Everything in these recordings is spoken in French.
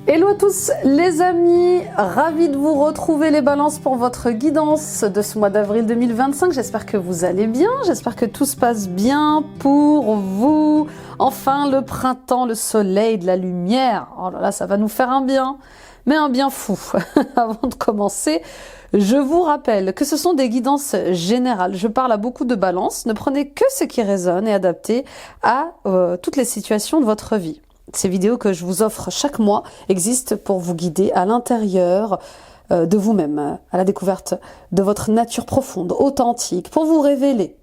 Hello à tous les amis, ravi de vous retrouver les balances pour votre guidance de ce mois d'avril 2025. J'espère que vous allez bien, j'espère que tout se passe bien pour vous. Enfin le printemps, le soleil, de la lumière, oh là là ça va nous faire un bien, mais un bien fou. Avant de commencer, je vous rappelle que ce sont des guidances générales. Je parle à beaucoup de balances, ne prenez que ce qui résonne et adapté à toutes les situations de votre vie. Ces vidéos que je vous offre chaque mois existent pour vous guider à l'intérieur de vous-même, à la découverte de votre nature profonde, authentique, pour vous révéler.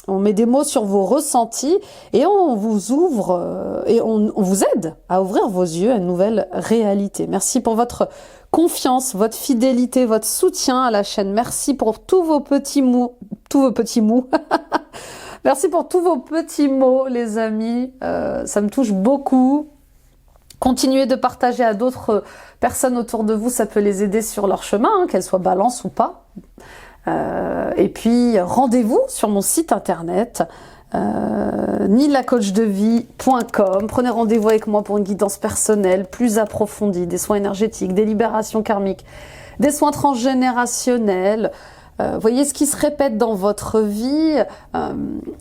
On met des mots sur vos ressentis et on vous ouvre et on vous aide à ouvrir vos yeux à une nouvelle réalité. Merci pour votre confiance, votre fidélité, votre soutien à la chaîne. Merci pour tous vos petits mots, Merci pour tous vos petits mots, les amis. Ça me touche beaucoup. Continuez de partager à d'autres personnes autour de vous, ça peut les aider sur leur chemin, hein, qu'elles soient balance ou pas. Et puis, rendez-vous sur mon site internet, nilacoachdevie.com. Prenez rendez-vous avec moi pour une guidance personnelle plus approfondie, des soins énergétiques, des libérations karmiques, des soins transgénérationnels. Voyez ce qui se répète dans votre vie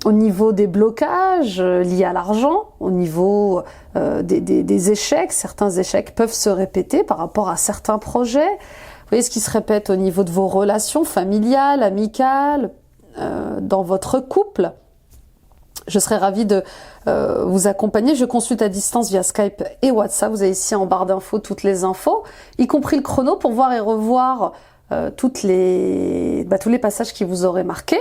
au niveau des blocages liés à l'argent, au niveau des échecs. Certains échecs peuvent se répéter par rapport à certains projets. Voyez ce qui se répète au niveau de vos relations familiales, amicales, dans votre couple. Je serais ravie de vous accompagner. Je consulte à distance via Skype et WhatsApp. Vous avez ici en barre d'infos toutes les infos, y compris le chrono pour voir et revoir tous les passages qui vous auraient marqué.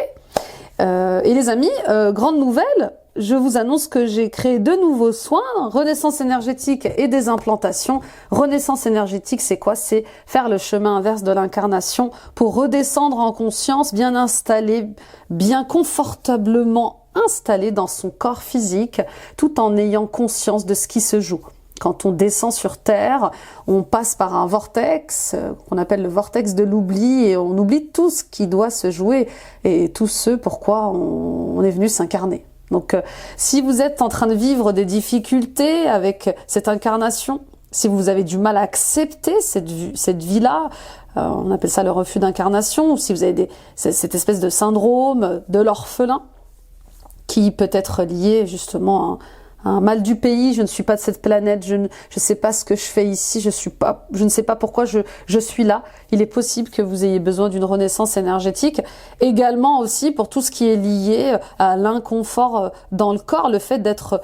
Et les amis, grande nouvelle, je vous annonce que j'ai créé 2 nouveaux soins, renaissance énergétique et des implantations. Renaissance énergétique, c'est quoi? C'est faire le chemin inverse de l'incarnation pour redescendre en conscience, bien installé, bien confortablement installé dans son corps physique, tout en ayant conscience de ce qui se joue. Quand on descend sur Terre, on passe par un vortex qu'on appelle le vortex de l'oubli et on oublie tout ce qui doit se jouer et tout ce pourquoi on est venu s'incarner. Donc si vous êtes en train de vivre des difficultés avec cette incarnation, si vous avez du mal à accepter cette vie-là, on appelle ça le refus d'incarnation, ou si vous avez cette espèce de syndrome de l'orphelin qui peut être lié justement à un mal du pays, je ne suis pas de cette planète, je ne sais pas ce que je fais ici, je ne sais pas pourquoi je suis là. Il est possible que vous ayez besoin d'une renaissance énergétique. Également aussi pour tout ce qui est lié à l'inconfort dans le corps, le fait d'être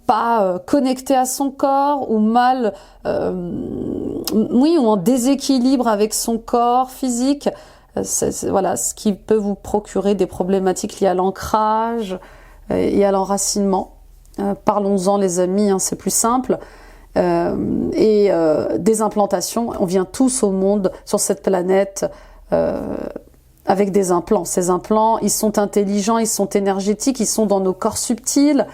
pas connecté à son corps ou mal, ou en déséquilibre avec son corps physique. Voilà, ce qui peut vous procurer des problématiques liées à l'ancrage et à l'enracinement. Parlons-en les amis, hein, c'est plus simple. Des implantations, on vient tous au monde sur cette planète avec des implants. Ces implants, ils sont intelligents, ils sont énergétiques, ils sont dans nos corps subtils,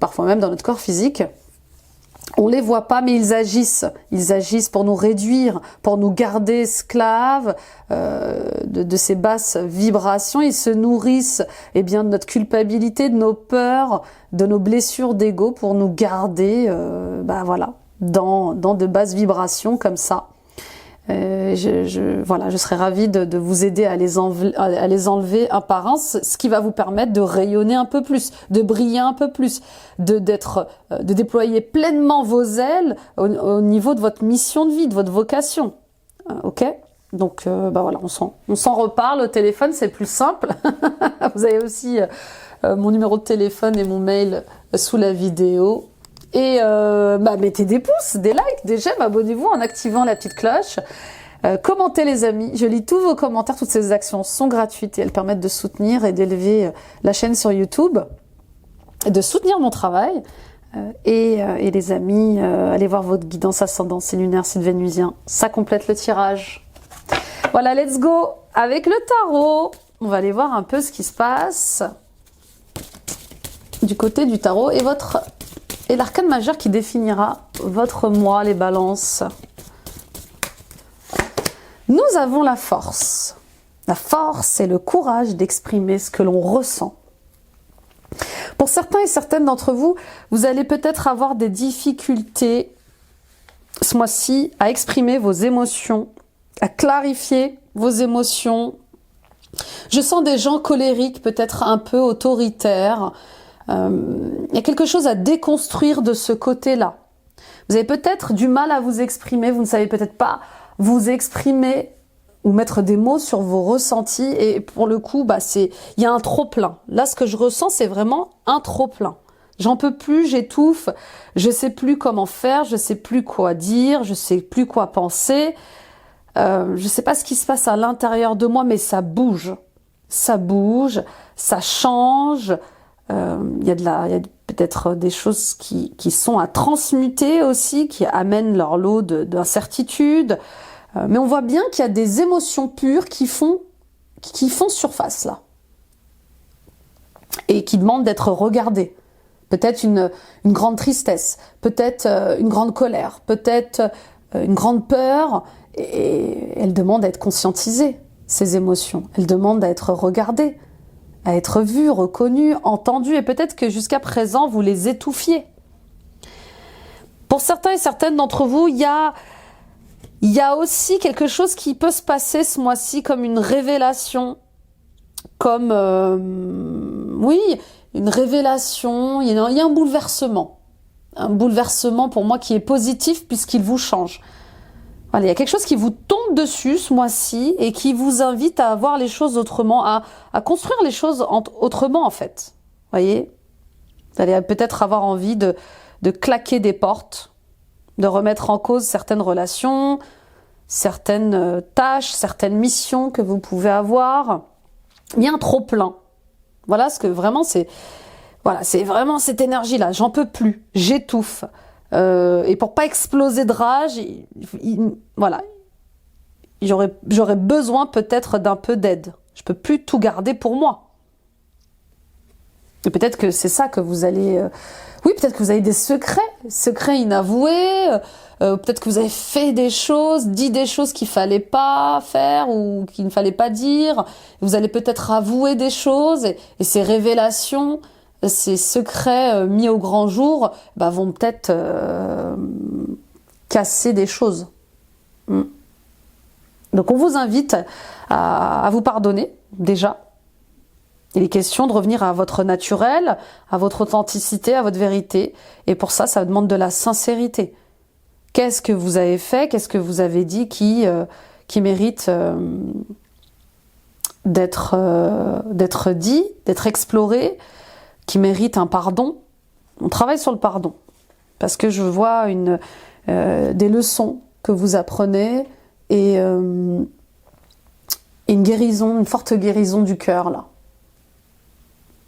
parfois même dans notre corps physique. On les voit pas, mais ils agissent. Ils agissent pour nous réduire, pour nous garder esclaves de ces basses vibrations. Ils se nourrissent de notre culpabilité, de nos peurs, de nos blessures d'ego pour nous garder dans de basses vibrations comme ça. Je serais ravie de vous aider à les enlever un par un, ce qui va vous permettre de rayonner un peu plus, de briller un peu plus, de déployer pleinement vos ailes au niveau de votre mission de vie, de votre vocation. Ok? Donc on s'en reparle au téléphone, c'est plus simple. Vous avez aussi mon numéro de téléphone et mon mail sous la vidéo. Et mettez des pouces, des likes, des j'aime, abonnez-vous en activant la petite cloche. Commentez les amis, je lis tous vos commentaires, toutes ces actions sont gratuites et elles permettent de soutenir et d'élever la chaîne sur YouTube, de soutenir mon travail. Et les amis, allez voir votre guidance ascendant, c'est lunaire, c'est vénusien, ça complète le tirage. Voilà, let's go avec le tarot. On va aller voir un peu ce qui se passe du côté du tarot et l'arcane majeur qui définira votre mois, les balances. Nous avons la force. La force, c'est le courage d'exprimer ce que l'on ressent. Pour certains et certaines d'entre vous, vous allez peut-être avoir des difficultés ce mois-ci à exprimer vos émotions, à clarifier vos émotions. Je sens des gens colériques, peut-être un peu autoritaires. Il y a quelque chose à déconstruire de ce côté-là. Vous avez peut-être du mal à vous exprimer, vous ne savez peut-être pas vous exprimer ou mettre des mots sur vos ressentis. Et pour le coup, il y a un trop-plein. Là, ce que je ressens, c'est vraiment un trop-plein. J'en peux plus, j'étouffe, je sais plus comment faire, je sais plus quoi dire, je sais plus quoi penser. Je sais pas ce qui se passe à l'intérieur de moi, mais ça bouge, ça change. Il y a peut-être des choses qui sont à transmuter aussi, qui amènent leur lot d'incertitudes. Mais on voit bien qu'il y a des émotions pures qui font surface là et qui demandent d'être regardées. Peut-être une grande tristesse, peut-être une grande colère, peut-être une grande peur, et elles demandent à être conscientisées, ces émotions. Elles demandent à être regardées, à être vues, reconnues, entendues, et peut-être que jusqu'à présent, vous les étouffiez. Pour certains et certaines d'entre vous, il y a aussi quelque chose qui peut se passer ce mois-ci comme une révélation, comme, une révélation, il y a un bouleversement. Un bouleversement pour moi qui est positif puisqu'il vous change. Voilà, il y a quelque chose qui vous tombe dessus ce mois-ci et qui vous invite à voir les choses autrement, à construire les choses autrement en fait. Voyez ? Vous allez peut-être avoir envie de claquer des portes, de remettre en cause certaines relations, certaines tâches, certaines missions que vous pouvez avoir. Il y a un trop-plein. Voilà ce que vraiment c'est vraiment cette énergie-là. J'en peux plus, j'étouffe. Et pour pas exploser de rage, j'aurais besoin peut-être d'un peu d'aide. Je peux plus tout garder pour moi. Et peut-être que c'est ça que vous allez... peut-être que vous avez des secrets inavoués. Peut-être que vous avez fait des choses, dit des choses qu'il fallait pas faire ou qu'il ne fallait pas dire. Vous allez peut-être avouer des choses et ces révélations, ces secrets mis au grand jour, vont peut-être casser des choses. Donc on vous invite à vous pardonner déjà. Il est question de revenir à votre naturel, à votre authenticité, à votre vérité. Et pour ça, ça demande de la sincérité. Qu'est-ce que vous avez fait, qu'est-ce que vous avez dit qui mérite d'être dit, d'être exploré, qui mérite un pardon. On travaille sur le pardon. Parce que je vois des leçons que vous apprenez et une guérison, une forte guérison du cœur là.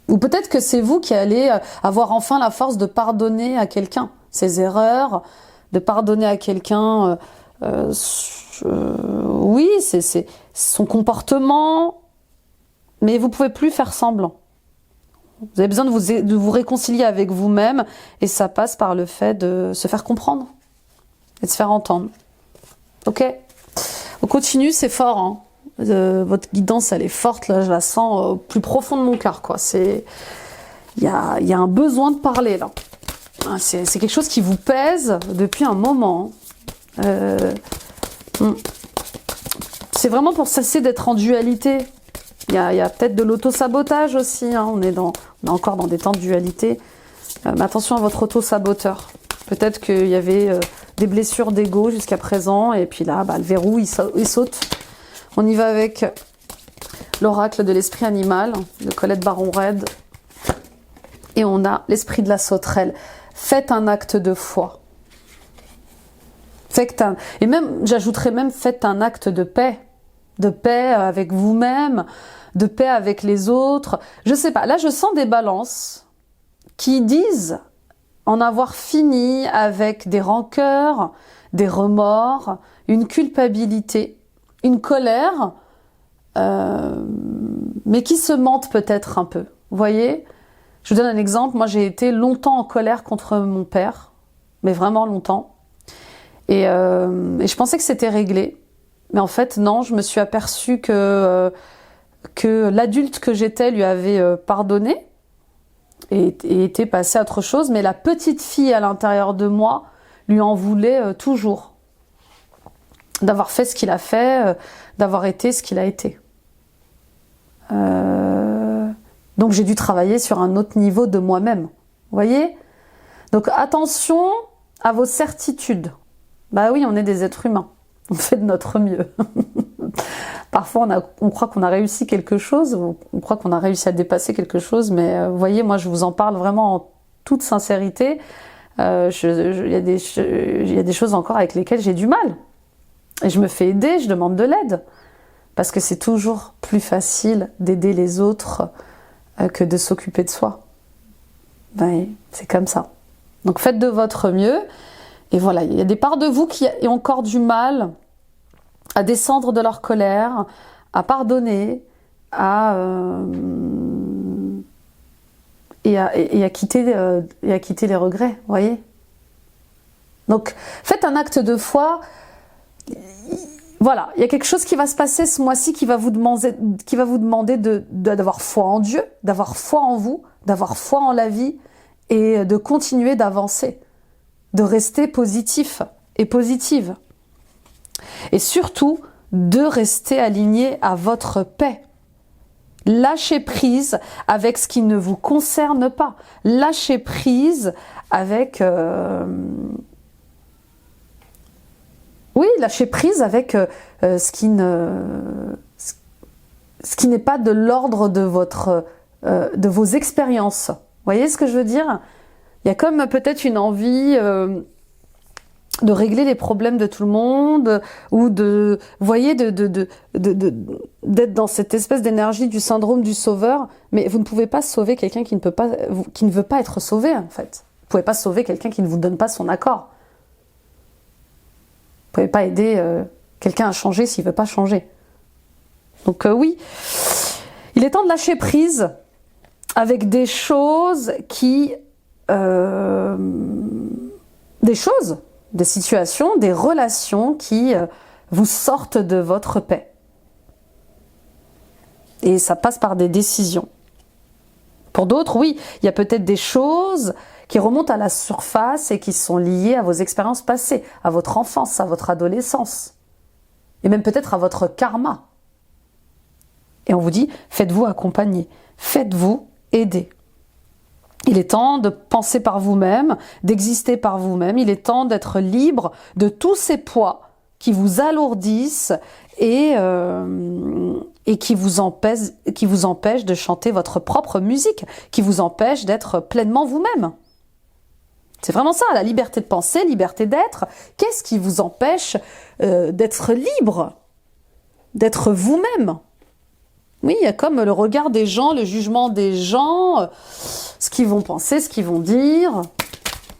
Ou peut-être que c'est vous qui allez avoir enfin la force de pardonner à quelqu'un ses erreurs, de pardonner à quelqu'un c'est son comportement, mais vous pouvez plus faire semblant. Vous avez besoin de vous réconcilier avec vous-même et ça passe par le fait de se faire comprendre et de se faire entendre. Ok ? On continue, c'est fort, hein. Votre guidance, elle est forte, là, je la sens au plus profond de mon cœur, quoi. Il y a un besoin de parler, là. C'est quelque chose qui vous pèse depuis un moment. C'est vraiment pour cesser d'être en dualité. Il y a peut-être de l'auto-sabotage aussi, hein. On est encore dans des temps de dualité. Mais attention à votre auto-saboteur. Peut-être qu'il y avait des blessures d'ego jusqu'à présent, et puis là, le verrou, il saute. On y va avec l'oracle de l'esprit animal, de Colette Baron-Red. Et on a l'esprit de la sauterelle. Faites un acte de foi. Et même, j'ajouterais même, faites un acte de paix. De paix avec vous-même, de paix avec les autres. Je sais pas, là je sens des balances qui disent en avoir fini avec des rancœurs, des remords, une culpabilité, une colère, mais qui se mentent peut-être un peu. Vous voyez ? Je vous donne un exemple. Moi, j'ai été longtemps en colère contre mon père, mais vraiment longtemps. Et je pensais que c'était réglé. Mais en fait, non, je me suis aperçue que l'adulte que j'étais lui avait pardonné et était passé à autre chose. Mais la petite fille à l'intérieur de moi lui en voulait toujours. D'avoir fait ce qu'il a fait, d'avoir été ce qu'il a été. Donc j'ai dû travailler sur un autre niveau de moi-même. Vous voyez? Donc attention à vos certitudes. Bah oui, on est des êtres humains. On fait de notre mieux. Parfois, on croit qu'on a réussi quelque chose, on croit qu'on a réussi à dépasser quelque chose, mais vous voyez, moi, je vous en parle vraiment en toute sincérité. Il y a des choses encore avec lesquelles j'ai du mal. Et je me fais aider, je demande de l'aide. Parce que c'est toujours plus facile d'aider les autres que de s'occuper de soi. Ben, c'est comme ça. Donc faites de votre mieux. Et voilà, il y a des parts de vous qui ont encore du mal à descendre de leur colère, à pardonner, et à quitter les regrets, vous voyez. Donc, faites un acte de foi. Voilà, il y a quelque chose qui va se passer ce mois-ci qui va vous demander d'avoir foi en Dieu, d'avoir foi en vous, d'avoir foi en la vie et de continuer d'avancer, de rester positif et positive. Et surtout, de rester aligné à votre paix. Lâchez prise avec ce qui ne vous concerne pas. Lâchez prise avec... Oui, lâchez prise avec ce qui n'est pas de l'ordre de vos expériences. Vous voyez ce que je veux dire? Il y a comme peut-être une envie... de régler les problèmes de tout le monde, ou vous voyez, d'être dans cette espèce d'énergie du syndrome du sauveur, mais vous ne pouvez pas sauver quelqu'un qui ne veut pas être sauvé, en fait. Vous ne pouvez pas sauver quelqu'un qui ne vous donne pas son accord. Vous ne pouvez pas aider quelqu'un à changer s'il ne veut pas changer. Donc oui, il est temps de lâcher prise avec des choses des situations, des relations qui vous sortent de votre paix. Et ça passe par des décisions. Pour d'autres, oui, il y a peut-être des choses qui remontent à la surface et qui sont liées à vos expériences passées, à votre enfance, à votre adolescence, et même peut-être à votre karma. Et on vous dit, faites-vous accompagner, faites-vous aider. Il est temps de penser par vous-même, d'exister par vous-même. Il est temps d'être libre de tous ces poids qui vous alourdissent et qui vous empêchent de chanter votre propre musique, qui vous empêchent d'être pleinement vous-même. C'est vraiment ça, la liberté de penser, liberté d'être. Qu'est-ce qui vous empêche d'être libre, d'être vous-même ? Oui, il y a comme le regard des gens, le jugement des gens, ce qu'ils vont penser, ce qu'ils vont dire.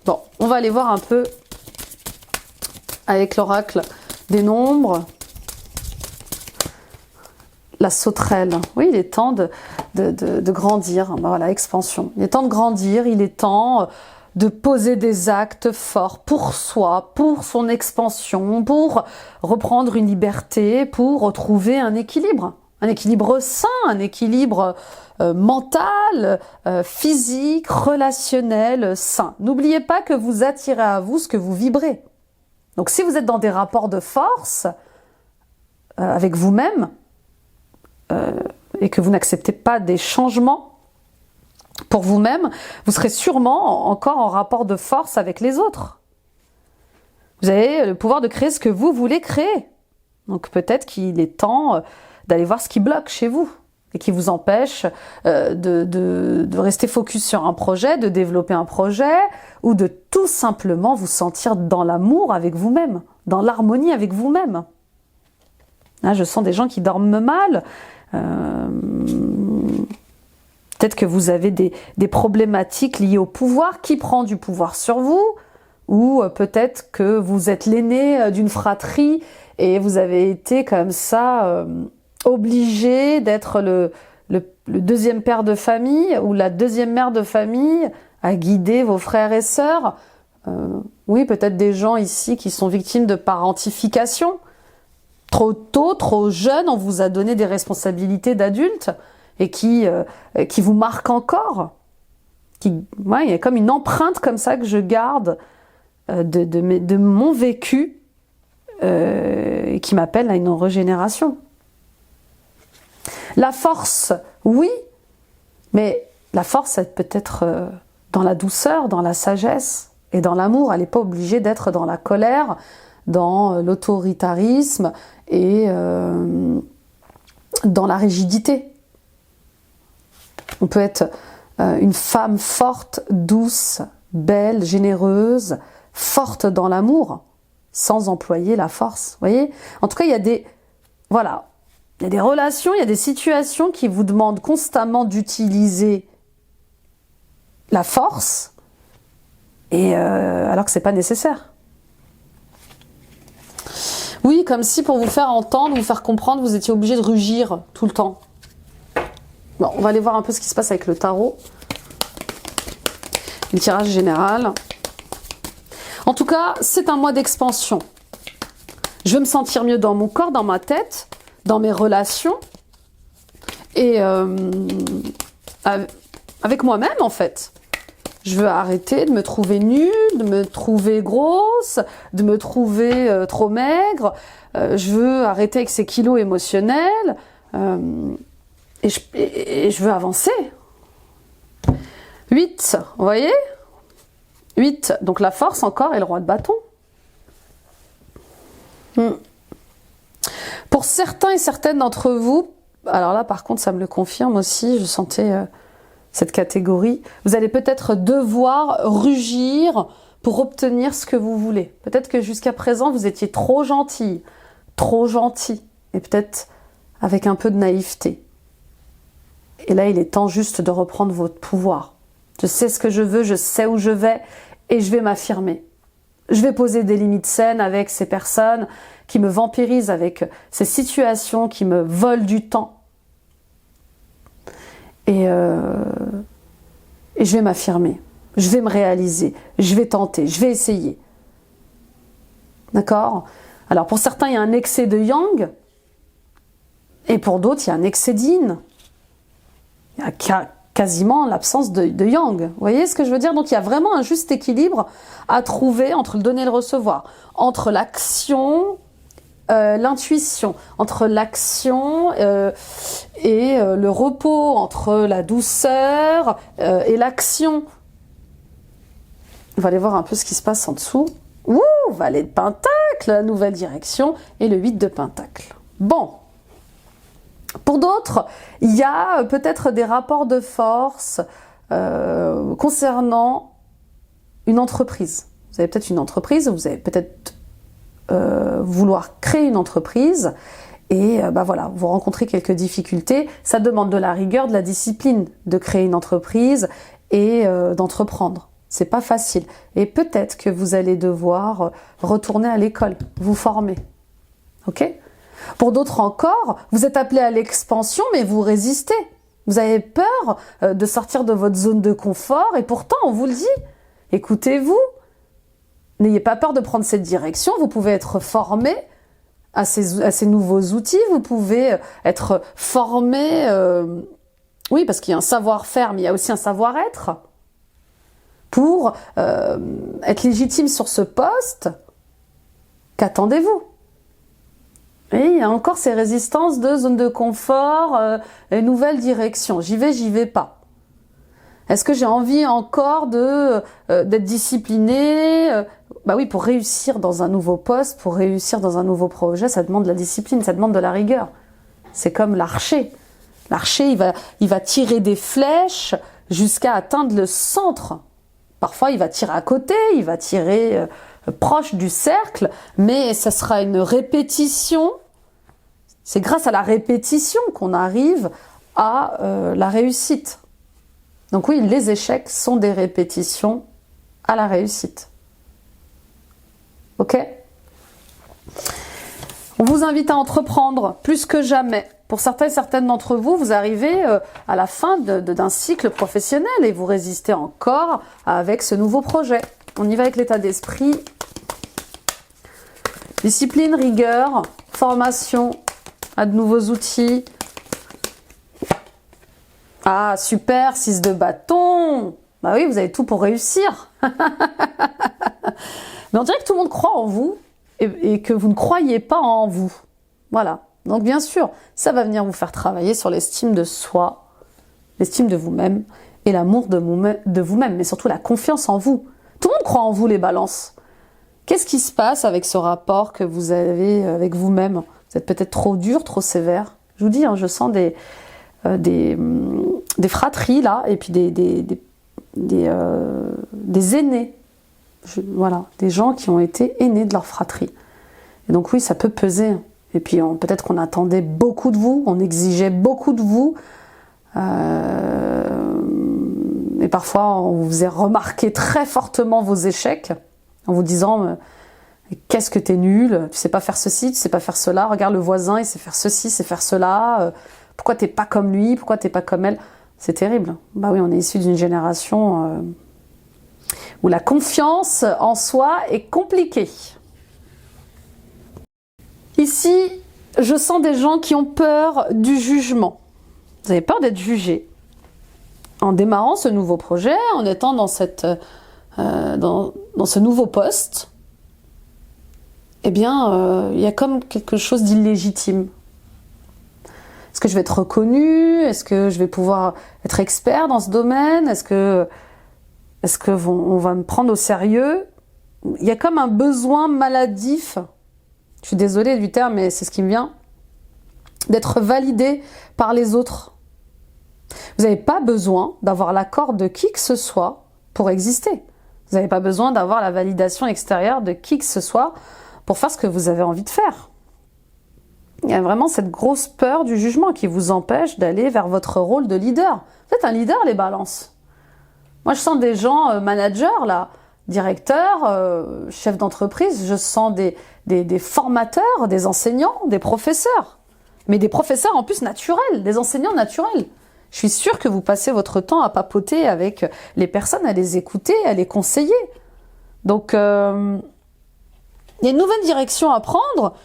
Bon, on va aller voir un peu avec l'oracle des nombres. La sauterelle. Oui, il est temps de grandir. Ben voilà, expansion. Il est temps de grandir, il est temps de poser des actes forts pour soi, pour son expansion, pour reprendre une liberté, pour retrouver un équilibre. Un équilibre sain, un équilibre mental, physique, relationnel, sain. N'oubliez pas que vous attirez à vous ce que vous vibrez. Donc si vous êtes dans des rapports de force avec vous-même et que vous n'acceptez pas des changements pour vous-même, vous serez sûrement encore en rapport de force avec les autres. Vous avez le pouvoir de créer ce que vous voulez créer. Donc peut-être qu'il est temps d'aller voir ce qui bloque chez vous et qui vous empêche de rester focus sur un projet, de développer un projet ou de tout simplement vous sentir dans l'amour avec vous-même, dans l'harmonie avec vous-même. Là, je sens des gens qui dorment mal. Peut-être que vous avez des problématiques liées au pouvoir. Qui prend du pouvoir sur vous? Ou peut-être que vous êtes l'aîné d'une fratrie et vous avez été comme ça... obligé d'être le deuxième père de famille ou la deuxième mère de famille à guider vos frères et sœurs. Oui, peut-être des gens ici qui sont victimes de parentification. Trop tôt, trop jeune, on vous a donné des responsabilités d'adultes et qui vous marquent encore. Il y a comme une empreinte comme ça que je garde de mon vécu qui m'appelle à une régénération. La force, oui, mais la force, elle peut être dans la douceur, dans la sagesse et dans l'amour. Elle n'est pas obligée d'être dans la colère, dans l'autoritarisme et dans la rigidité. On peut être une femme forte, douce, belle, généreuse, forte dans l'amour, sans employer la force. Vous voyez ? En tout cas, il y a des... Voilà. Il y a des relations, il y a des situations qui vous demandent constamment d'utiliser la force, et alors que c'est pas nécessaire. Oui, comme si pour vous faire entendre, vous faire comprendre, vous étiez obligé de rugir tout le temps. Bon, on va aller voir un peu ce qui se passe avec le tarot. Le tirage général. En tout cas, c'est un mois d'expansion. Je veux me sentir mieux dans mon corps, dans ma tête, dans mes relations et avec moi-même en fait. Je veux arrêter de me trouver nulle, de me trouver grosse, de me trouver trop maigre. Je veux arrêter avec ces kilos émotionnels et je veux avancer. 8, vous voyez ? 8, donc la force encore et le roi de bâton. Pour certains et certaines d'entre vous, alors là par contre ça me le confirme aussi, je sentais cette catégorie, vous allez peut-être devoir rugir pour obtenir ce que vous voulez. Peut-être que jusqu'à présent vous étiez trop gentil, et peut-être avec un peu de naïveté. Et là il est temps juste de reprendre votre pouvoir. Je sais ce que je veux, je sais où je vais et je vais m'affirmer. Je vais poser des limites saines avec ces personnes qui me vampirisent, avec ces situations qui me volent du temps. Et je vais m'affirmer. Je vais me réaliser. Je vais tenter. Je vais essayer. D'accord ? Alors pour certains, il y a un excès de yang. Et pour d'autres, il y a un excès d'yin. Il y a quasiment l'absence de yang. Vous voyez ce que je veux dire? Donc il y a vraiment un juste équilibre à trouver entre le donner et le recevoir, entre l'action, l'intuition, entre l'action et le repos, entre la douceur et l'action. On va aller voir un peu ce qui se passe en dessous. Ouh, valet de pentacle, la nouvelle direction et le 8 de pentacle. Bon. Pour d'autres, il y a peut-être des rapports de force concernant une entreprise. Vous avez peut-être une entreprise, vous allez peut-être vouloir créer une entreprise et voilà, vous rencontrez quelques difficultés. Ça demande de la rigueur, de la discipline de créer une entreprise et d'entreprendre. C'est pas facile. Et peut-être que vous allez devoir retourner à l'école, vous former. Ok ? Pour d'autres encore, vous êtes appelé à l'expansion, mais vous résistez. Vous avez peur de sortir de votre zone de confort, et pourtant, on vous le dit, écoutez-vous, n'ayez pas peur de prendre cette direction, vous pouvez être formé à ces nouveaux outils, vous pouvez être formé, oui, parce qu'il y a un savoir-faire, mais il y a aussi un savoir-être, pour être légitime sur ce poste. Qu'attendez-vous ? Et il y a encore ces résistances de zone de confort, et nouvelle direction. J'y vais pas. Est-ce que j'ai envie encore d'être disciplinée Bah oui, pour réussir dans un nouveau poste, pour réussir dans un nouveau projet, ça demande de la discipline, ça demande de la rigueur. C'est comme l'archer. L'archer, il va tirer des flèches jusqu'à atteindre le centre. Parfois, il va tirer à côté, il va tirer proche du cercle, mais ça sera une répétition. C'est grâce à la répétition qu'on arrive à la réussite. Donc oui, les échecs sont des répétitions à la réussite. Ok ? On vous invite à entreprendre plus que jamais. Pour certains et certaines d'entre vous, vous arrivez à la fin d'un cycle professionnel et vous résistez encore avec ce nouveau projet. On y va avec l'état d'esprit. Discipline, rigueur, formation à de nouveaux outils. Ah, super, 6 de bâton. Bah oui, vous avez tout pour réussir. Mais on dirait que tout le monde croit en vous et que vous ne croyez pas en vous. Voilà. Donc bien sûr, ça va venir vous faire travailler sur l'estime de soi, l'estime de vous-même et l'amour de vous-même, mais surtout la confiance en vous. Tout le monde croit en vous, les balances. Qu'est-ce qui se passe avec ce rapport que vous avez avec vous-même? Vous êtes peut-être trop dur, trop sévère. Je vous dis, hein, je sens des fratries là, et puis des aînés. Voilà, des gens qui ont été aînés de leur fratrie. Et donc oui, ça peut peser. Et puis peut-être qu'on attendait beaucoup de vous, on exigeait beaucoup de vous. Et parfois, on vous faisait remarquer très fortement vos échecs, en vous disant qu'est-ce que t'es nul, tu sais pas faire ceci, tu sais pas faire cela, regarde le voisin, il sait faire ceci, il sait faire cela, pourquoi t'es pas comme lui, pourquoi t'es pas comme elle. C'est terrible. Bah oui, on est issu d'une génération où la confiance en soi est compliquée. Ici, je sens des gens qui ont peur du jugement. Vous avez peur d'être jugé. En démarrant ce nouveau projet, en étant dans ce nouveau poste, eh bien, il y a comme quelque chose d'illégitime. Est-ce que je vais être reconnue? Est-ce que je vais pouvoir être expert dans ce domaine? Est-ce que on va me prendre au sérieux? Il y a comme un besoin maladif, je suis désolée du terme, mais c'est ce qui me vient, d'être validé par les autres. Vous n'avez pas besoin d'avoir l'accord de qui que ce soit pour exister. Vous n'avez pas besoin d'avoir la validation extérieure de qui que ce soit pour faire ce que vous avez envie de faire. Il y a vraiment cette grosse peur du jugement qui vous empêche d'aller vers votre rôle de leader. Vous êtes un leader, les balances. Moi, je sens des gens, managers, là, directeurs, chefs d'entreprise, je sens des formateurs, des enseignants, des professeurs. Mais des professeurs en plus naturels, des enseignants naturels. Je suis sûre que vous passez votre temps à papoter avec les personnes, à les écouter, à les conseiller. Donc, il y a une nouvelle direction à prendre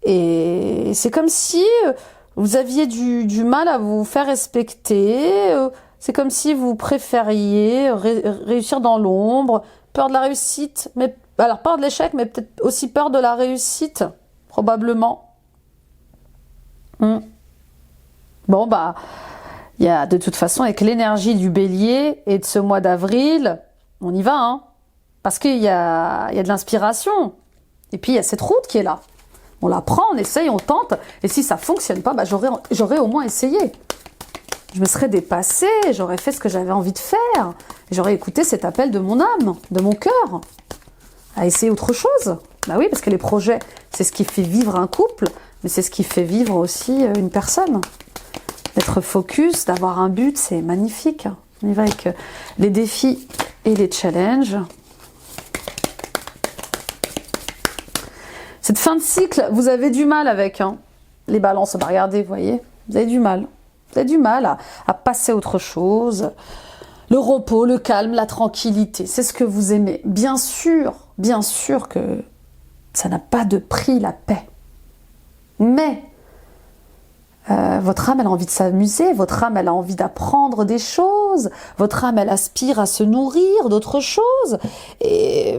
et c'est comme si vous aviez du mal à vous faire respecter. C'est comme si vous préfériez réussir dans l'ombre, peur de la réussite, mais alors peur de l'échec, mais peut-être aussi peur de la réussite, probablement. Bon, bah, il y a de toute façon, avec l'énergie du bélier et de ce mois d'avril, on y va, hein. Parce qu'il y a de l'inspiration. Et puis, il y a cette route qui est là. On la prend, on essaye, on tente. Et si ça ne fonctionne pas, bah, j'aurais au moins essayé. Je me serais dépassée, j'aurais fait ce que j'avais envie de faire. J'aurais écouté cet appel de mon âme, de mon cœur, à essayer autre chose. Bah oui, parce que les projets, c'est ce qui fait vivre un couple, mais c'est ce qui fait vivre aussi une personne. D'être focus, d'avoir un but, c'est magnifique. On y va avec les défis et les challenges. Cette fin de cycle, vous avez du mal avec les balances. Bah regardez, vous voyez, vous avez du mal. Vous avez du mal à passer à autre chose. Le repos, le calme, la tranquillité, c'est ce que vous aimez. Bien sûr que ça n'a pas de prix, la paix. Mais votre âme, elle a envie de s'amuser, votre âme, elle a envie d'apprendre des choses, votre âme, elle aspire à se nourrir d'autres choses. Et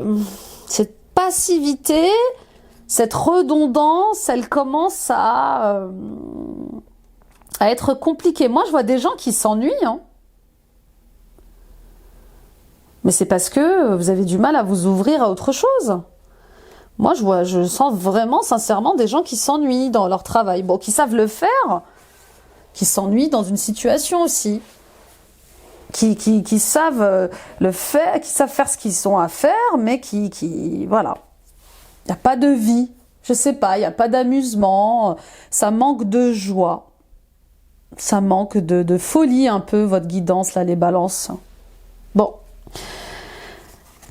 cette passivité, cette redondance, elle commence à être compliquée. Moi, je vois des gens qui s'ennuient, mais c'est parce que vous avez du mal à vous ouvrir à autre chose. Moi, je sens vraiment, sincèrement, des gens qui s'ennuient dans leur travail. Bon, qui savent le faire, qui s'ennuient dans une situation aussi. Qui savent le faire, qui savent faire ce qu'ils ont à faire, mais voilà. Il n'y a pas de vie, je sais pas, il n'y a pas d'amusement, ça manque de joie. Ça manque de folie un peu, votre guidance, là, les balances. Bon.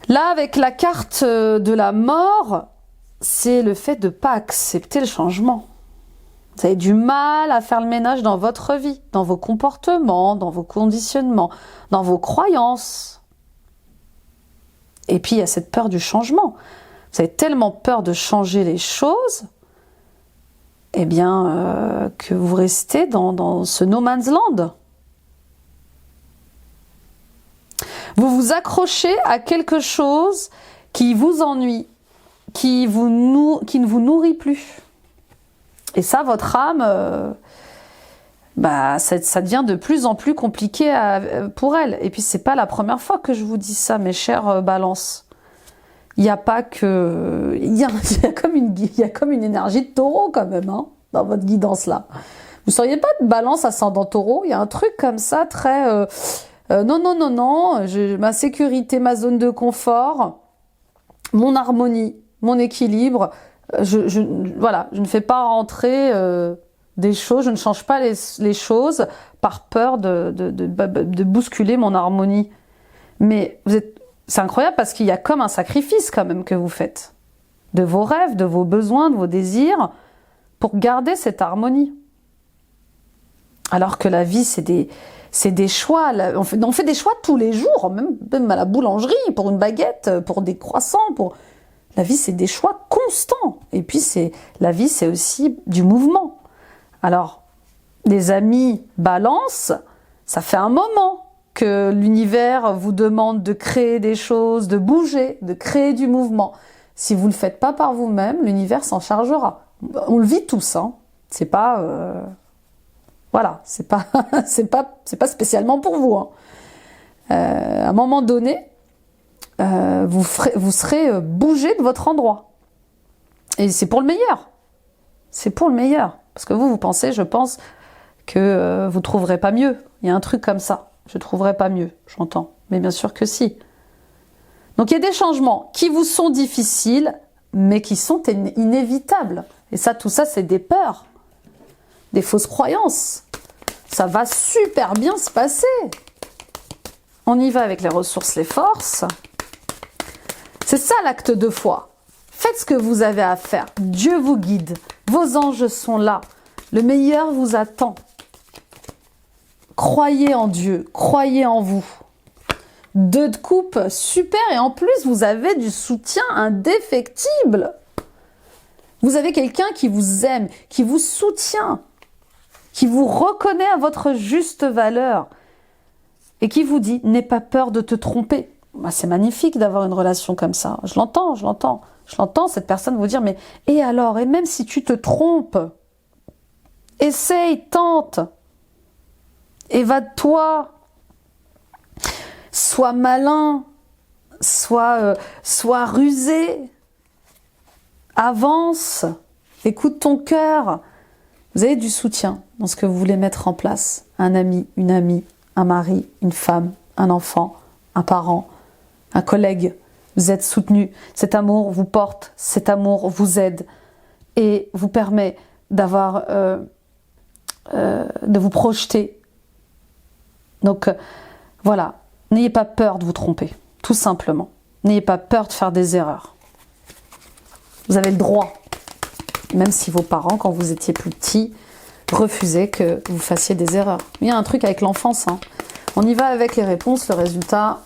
Là, avec la carte de la mort, c'est le fait de ne pas accepter le changement. Vous avez du mal à faire le ménage dans votre vie, dans vos comportements, dans vos conditionnements, dans vos croyances. Et puis, il y a cette peur du changement. Vous avez tellement peur de changer les choses, eh bien, que vous restez dans ce no man's land. Vous vous accrochez à quelque chose qui vous ennuie, qui ne vous nourrit plus. Et ça, votre âme, ça devient de plus en plus compliqué pour elle. Et puis, c'est pas la première fois que je vous dis ça, mes chers balances. Il n'y a pas que... Il y a comme une énergie de taureau, quand même, hein, dans votre guidance-là. Vous ne seriez pas de balance ascendant taureau? Il y a un truc comme ça, très... non, ma sécurité, ma zone de confort, mon harmonie, mon équilibre, voilà, je ne fais pas rentrer des choses, je ne change pas les choses par peur de bousculer mon harmonie. Mais c'est incroyable parce qu'il y a comme un sacrifice quand même que vous faites, de vos rêves, de vos besoins, de vos désirs, pour garder cette harmonie. Alors que la vie, c'est des choix. On fait des choix tous les jours, même à la boulangerie, pour une baguette, pour des croissants. La vie, c'est des choix constants. Et puis, la vie, c'est aussi du mouvement. Alors, les amis balance, ça fait un moment que l'univers vous demande de créer des choses, de bouger, de créer du mouvement. Si vous ne le faites pas par vous-même, l'univers s'en chargera. On le vit tous, hein. C'est pas... Voilà, c'est pas spécialement pour vous, hein. À un moment donné, vous serez bougé de votre endroit. Et c'est pour le meilleur. C'est pour le meilleur. Parce que vous pensez, je pense, que vous ne trouverez pas mieux. Il y a un truc comme ça. Je ne trouverai pas mieux, j'entends. Mais bien sûr que si. Donc il y a des changements qui vous sont difficiles, mais qui sont inévitables. Et ça, tout ça, c'est des peurs, des fausses croyances. Ça va super bien se passer. On y va avec les ressources, les forces. C'est ça l'acte de foi. Faites ce que vous avez à faire. Dieu vous guide. Vos anges sont là. Le meilleur vous attend. Croyez en Dieu. Croyez en vous. 2 de coupe, super. Et en plus, vous avez du soutien indéfectible. Vous avez quelqu'un qui vous aime, qui vous soutient, qui vous reconnaît à votre juste valeur et qui vous dit « N'aie pas peur de te tromper ». C'est magnifique d'avoir une relation comme ça. Je l'entends. Je l'entends, cette personne vous dire « Mais et alors? Et même si tu te trompes, essaye, tente, évade-toi, sois malin, sois rusé, avance, écoute ton cœur ». Vous avez du soutien dans ce que vous voulez mettre en place. Un ami, une amie, un mari, une femme, un enfant, un parent, un collègue. Vous êtes soutenu. Cet amour vous porte, cet amour vous aide et vous permet d'avoir, de vous projeter. Donc voilà, n'ayez pas peur de vous tromper, tout simplement. N'ayez pas peur de faire des erreurs. Vous avez le droit. Même si vos parents, quand vous étiez plus petits, refusaient que vous fassiez des erreurs. Il y a un truc avec l'enfance, hein. On y va avec les réponses, le résultat.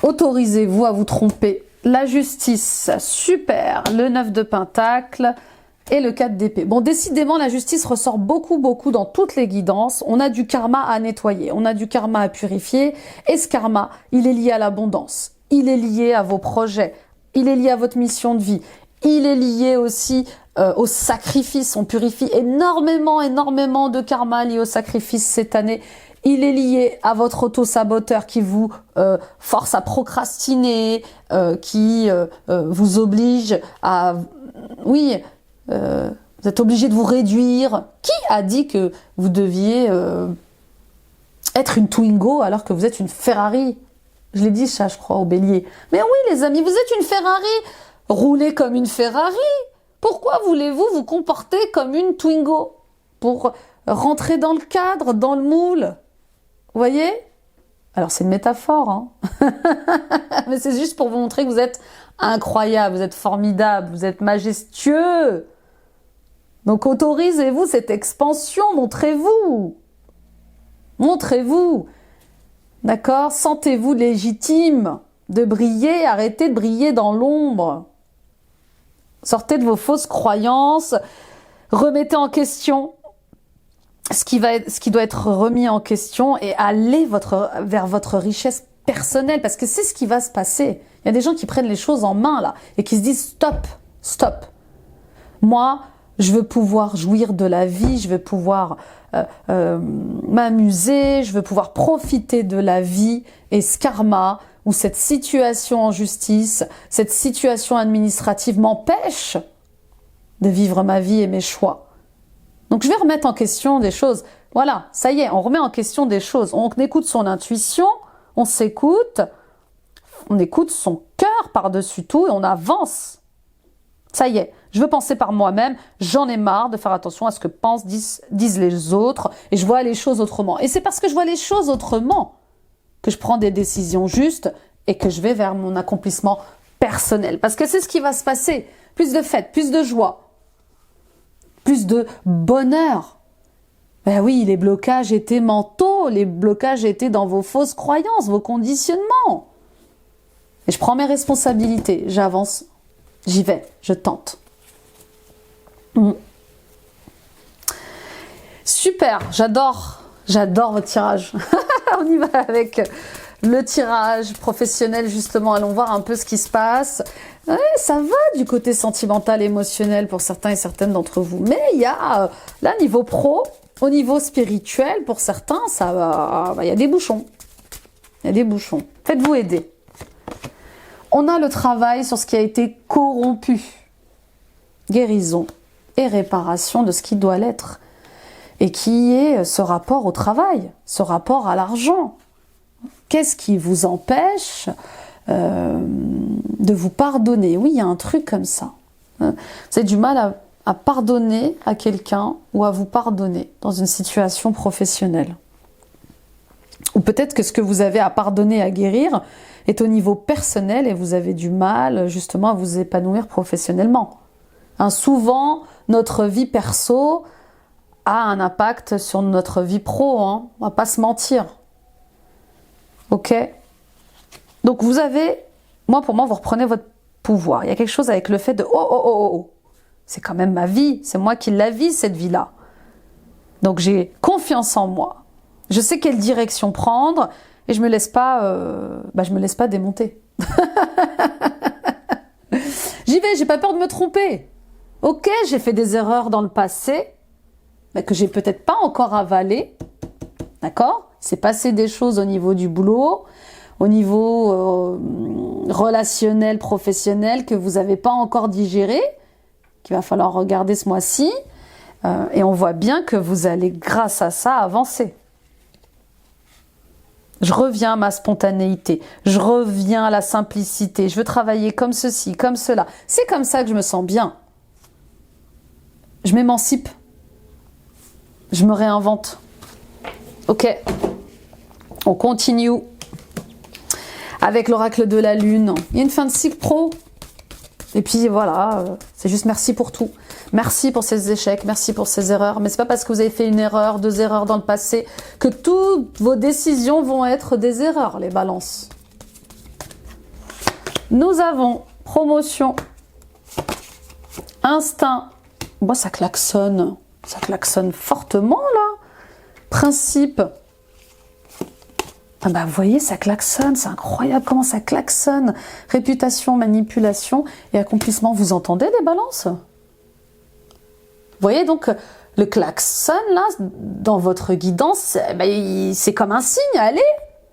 Autorisez-vous à vous tromper. La justice, super. Le 9 de Pentacle et le 4 d'épée. Bon, décidément, la justice ressort beaucoup dans toutes les guidances. On a du karma à nettoyer, on a du karma à purifier. Et ce karma, il est lié à l'abondance. Il est lié à vos projets, il est lié à votre mission de vie, il est lié aussi au sacrifice. On purifie énormément de karma lié au sacrifice cette année. Il est lié à votre auto-saboteur qui vous force à procrastiner, qui vous oblige à... Oui, vous êtes obligé de vous réduire. Qui a dit que vous deviez être une Twingo alors que vous êtes une Ferrari ? Je l'ai dit ça, je crois, au Bélier. Mais oui, les amis, vous êtes une Ferrari. Roulez comme une Ferrari. Pourquoi voulez-vous vous comporter comme une Twingo? Pour rentrer dans le cadre, dans le moule. Vous voyez? Alors, c'est une métaphore, hein. Mais c'est juste pour vous montrer que vous êtes incroyable, vous êtes formidable, vous êtes majestueux. Donc, autorisez-vous cette expansion, montrez-vous. Montrez-vous. D'accord? Sentez-vous légitime de briller, arrêtez de briller dans l'ombre. Sortez de vos fausses croyances, remettez en question ce qui doit être remis en question et aller vers votre richesse personnelle, parce que c'est ce qui va se passer. Il y a des gens qui prennent les choses en main là et qui se disent stop, stop. Moi, je veux pouvoir jouir de la vie, je veux pouvoir m'amuser, je veux pouvoir profiter de la vie, et ce karma ou cette situation en justice, cette situation administrative m'empêche de vivre ma vie et mes choix. Donc je vais remettre en question des choses. Voilà, ça y est, on remet en question des choses. On écoute son intuition, on s'écoute, on écoute son cœur par-dessus tout et on avance. Ça y est, je veux penser par moi-même, j'en ai marre de faire attention à ce que disent les autres, et je vois les choses autrement. Et c'est parce que je vois les choses autrement que je prends des décisions justes et que je vais vers mon accomplissement personnel. Parce que c'est ce qui va se passer. Plus de fêtes, plus de joie, plus de bonheur. Ben oui, les blocages étaient mentaux, les blocages étaient dans vos fausses croyances, vos conditionnements. Et je prends mes responsabilités, j'avance. J'y vais, je tente. Super, j'adore votre tirage. On y va avec le tirage professionnel, justement. Allons voir un peu ce qui se passe. Ouais, ça va du côté sentimental, émotionnel pour certains et certaines d'entre vous. Mais il y a, là, niveau pro, au niveau spirituel, pour certains, ça va, il y a des bouchons. Il y a des bouchons. Faites-vous aider. On a le travail sur ce qui a été corrompu. Guérison et réparation de ce qui doit l'être. Et qui est ce rapport au travail, ce rapport à l'argent. Qu'est-ce qui vous empêche de vous pardonner? Oui, il y a un truc comme ça. Vous avez du mal à pardonner à quelqu'un ou à vous pardonner dans une situation professionnelle. Ou peut-être que ce que vous avez à pardonner, à guérir, est au niveau personnel et vous avez du mal justement à vous épanouir professionnellement. Souvent, notre vie perso a un impact sur notre vie pro, hein. On va pas se mentir. Ok? Donc vous avez, pour moi, vous reprenez votre pouvoir. Il y a quelque chose avec le fait de oh. C'est quand même ma vie, c'est moi qui la vis cette vie-là. Donc j'ai confiance en moi. Je sais quelle direction prendre et je me laisse pas démonter. J'y vais, j'ai pas peur de me tromper. Ok, j'ai fait des erreurs dans le passé, mais que j'ai peut-être pas encore avalées. D'accord? Il s'est passé des choses au niveau du boulot, au niveau relationnel, professionnel, que vous n'avez pas encore digéré, qu'il va falloir regarder ce mois-ci. Et on voit bien que vous allez, grâce à ça, avancer. Je reviens à ma spontanéité, je reviens à la simplicité, je veux travailler comme ceci, comme cela. C'est comme ça que je me sens bien. Je m'émancipe. Je me réinvente. Ok. On continue avec l'oracle de la lune. Il y a une fin de cycle pro. Et puis voilà, c'est juste merci pour tout. Merci pour ces échecs, merci pour ces erreurs. Mais c'est pas parce que vous avez fait une erreur, 2 erreurs dans le passé que toutes vos décisions vont être des erreurs, les balances. Nous avons promotion, instinct. Bon, ça klaxonne fortement là. Principe. Ah bah vous voyez, ça klaxonne, c'est incroyable comment ça klaxonne. Réputation, manipulation et accomplissement. Vous entendez les balances? Vous voyez donc le klaxon là, dans votre guidance, c'est comme un signe, allez,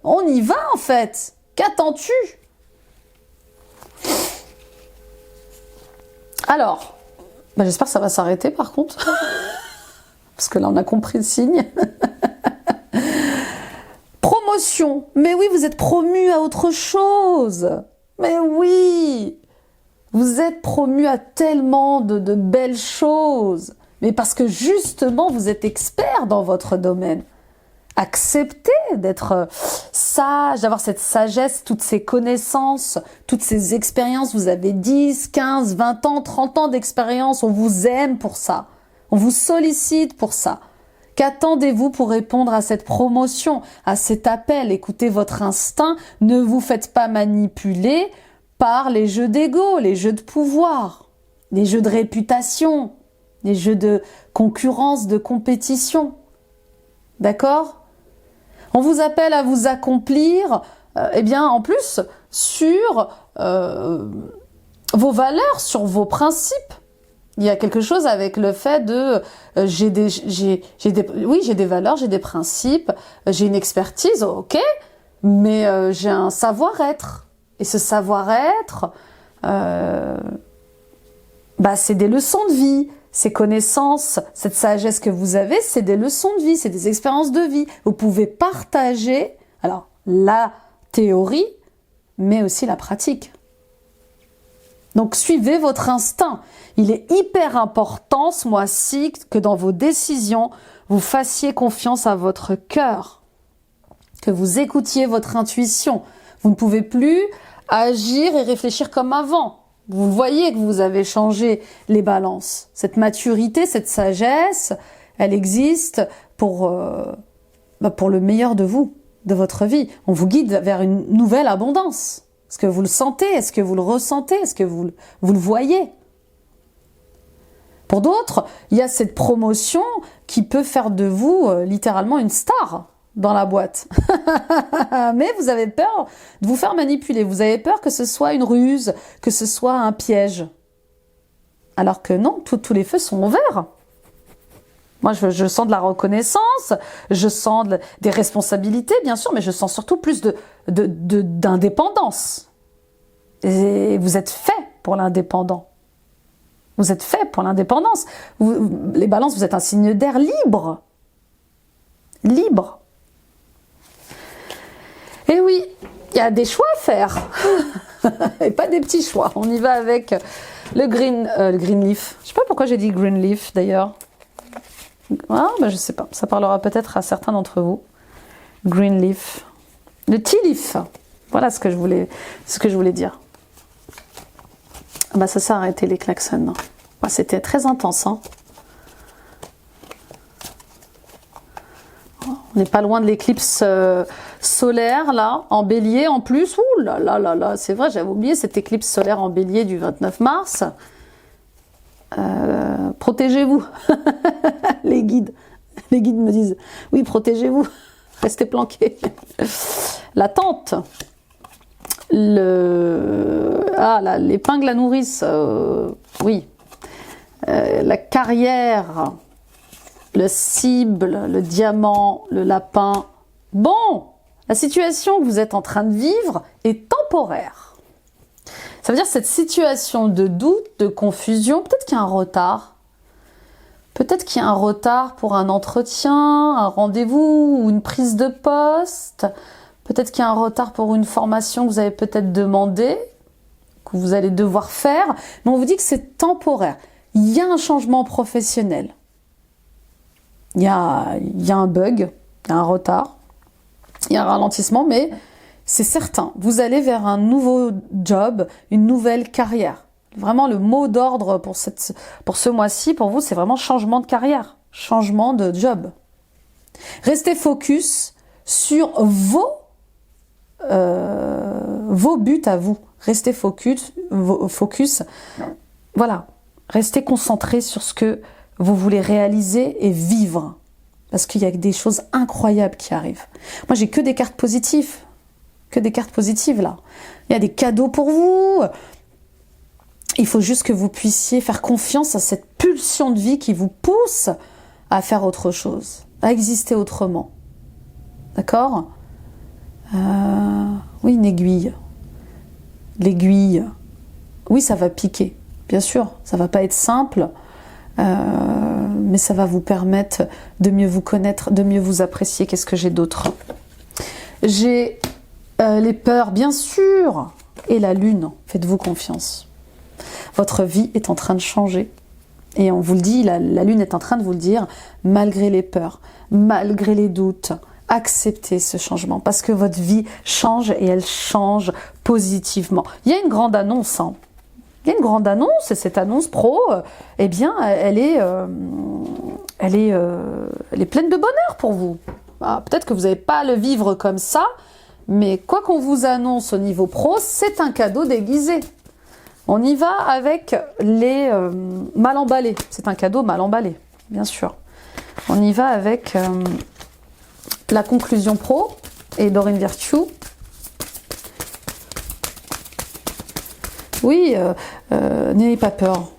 on y va en fait. Qu'attends-tu? Alors, j'espère que ça va s'arrêter par contre. Parce que là on a compris le signe. Promotion, mais oui, vous êtes promu à autre chose. Mais oui, vous êtes promu à tellement de belles choses. Mais parce que justement, vous êtes expert dans votre domaine. Acceptez d'être sage, d'avoir cette sagesse, toutes ces connaissances, toutes ces expériences. Vous avez 10, 15, 20 ans, 30 ans d'expérience. On vous aime pour ça. On vous sollicite pour ça. Qu'attendez-vous pour répondre à cette promotion, à cet appel? Écoutez votre instinct, ne vous faites pas manipuler par les jeux d'ego, les jeux de pouvoir, les jeux de réputation, les jeux de concurrence, de compétition. D'accord? On vous appelle à vous accomplir, eh bien, en plus, sur vos valeurs, sur vos principes. Il y a quelque chose avec le fait de j'ai des valeurs, j'ai des principes, j'ai une expertise, ok, mais j'ai un savoir-être. Et ce savoir-être, c'est des leçons de vie. Ces connaissances, cette sagesse que vous avez, c'est des leçons de vie, c'est des expériences de vie. Vous pouvez partager, alors, la théorie, mais aussi la pratique. Donc, suivez votre instinct. Il est hyper important, ce mois-ci, que dans vos décisions, vous fassiez confiance à votre cœur, que vous écoutiez votre intuition. Vous ne pouvez plus agir et réfléchir comme avant. Vous voyez que vous avez changé les balances. Cette maturité, cette sagesse, elle existe pour le meilleur de vous, de votre vie. On vous guide vers une nouvelle abondance. Est-ce que vous le sentez? Est-ce que vous le ressentez? Est-ce que vous le voyez? Pour d'autres, il y a cette promotion qui peut faire de vous littéralement une star dans la boîte. Mais vous avez peur de vous faire manipuler. Vous avez peur que ce soit une ruse, que ce soit un piège. Alors que non, tous les feux sont ouverts. Moi, je sens de la reconnaissance, je sens des responsabilités, bien sûr, mais je sens surtout plus d'indépendance. Et vous êtes fait pour l'indépendant. Vous êtes fait pour l'indépendance. Les balances, vous êtes un signe d'air libre. Libre. Et oui, il y a des choix à faire. Et pas des petits choix. On y va avec le green leaf. Je ne sais pas pourquoi j'ai dit green leaf d'ailleurs. Ah, je ne sais pas. Ça parlera peut-être à certains d'entre vous. Green leaf. Le tea leaf. Voilà ce que je voulais dire. Ça s'est arrêté les klaxons. C'était très intense. Hein. On n'est pas loin de l'éclipse solaire, là, en bélier en plus. Ouh là là là là, c'est vrai, j'avais oublié cette éclipse solaire en bélier du 29 mars. Protégez-vous. Les guides me disent, oui, protégez-vous. Restez planqués. La tente. L'épingle à nourrice. Oui. La carrière. Le cible, le diamant, le lapin. Bon, la situation que vous êtes en train de vivre est temporaire. Ça veut dire cette situation de doute, de confusion, peut-être qu'il y a un retard. Peut-être qu'il y a un retard pour un entretien, un rendez-vous ou une prise de poste. Peut-être qu'il y a un retard pour une formation que vous avez peut-être demandé, que vous allez devoir faire. Mais on vous dit que c'est temporaire. Il y a un changement professionnel. Il y a un bug, il y a un retard, il y a un ralentissement, mais c'est certain. Vous allez vers un nouveau job, une nouvelle carrière. Vraiment, le mot d'ordre pour ce mois-ci, pour vous, c'est vraiment changement de carrière, changement de job. Restez focus sur vos buts à vous. Restez focus. Voilà. Restez concentré sur ce que vous voulez réaliser et vivre. Parce qu'il y a des choses incroyables qui arrivent. Moi, j'ai que des cartes positives. Que des cartes positives, là. Il y a des cadeaux pour vous. Il faut juste que vous puissiez faire confiance à cette pulsion de vie qui vous pousse à faire autre chose, à exister autrement. D'accord ? Oui, une aiguille. L'aiguille. Oui, ça va piquer. Bien sûr, ça va pas être simple. Mais ça va vous permettre de mieux vous connaître, de mieux vous apprécier. Qu'est-ce que j'ai d'autre ? J'ai les peurs, bien sûr, et la lune. Faites-vous confiance. Votre vie est en train de changer. Et on vous le dit, la lune est en train de vous le dire, malgré les peurs, malgré les doutes, acceptez ce changement. Parce que votre vie change et elle change positivement. Il y a une grande annonce, hein. Il y a une grande annonce, et cette annonce pro, eh bien, elle est pleine de bonheur pour vous. Peut-être que vous n'allez pas le vivre comme ça, mais quoi qu'on vous annonce au niveau pro, c'est un cadeau déguisé. On y va avec les mal emballés. C'est un cadeau mal emballé, bien sûr. On y va avec la conclusion pro et Dorine Virtue. Oui, n'ayez pas peur.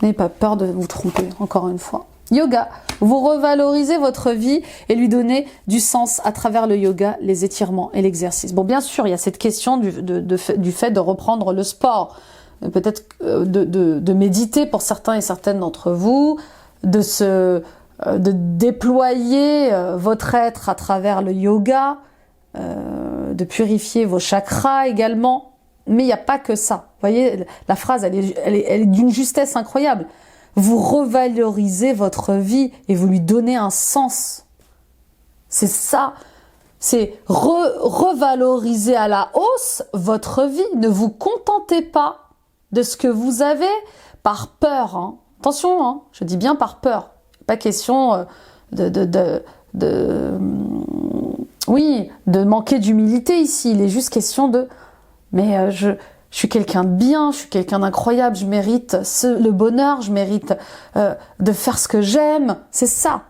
N'ayez pas peur de vous tromper, encore une fois. Yoga, vous revalorisez votre vie et lui donnez du sens à travers le yoga, les étirements et l'exercice. Bon, bien sûr, il y a cette question du fait de reprendre le sport. Peut-être de méditer pour certains et certaines d'entre vous, de déployer votre être à travers le yoga, de purifier vos chakras également. Mais il n'y a pas que ça. Vous voyez, la phrase, elle est d'une justesse incroyable. Vous revalorisez votre vie et vous lui donnez un sens. C'est ça. C'est revaloriser à la hausse votre vie. Ne vous contentez pas de ce que vous avez par peur. Hein. Attention, hein, je dis bien par peur. Pas question de manquer d'humilité ici. Il est juste question de... Mais je suis quelqu'un de bien, je suis quelqu'un d'incroyable, je mérite le bonheur, je mérite de faire ce que j'aime. C'est ça.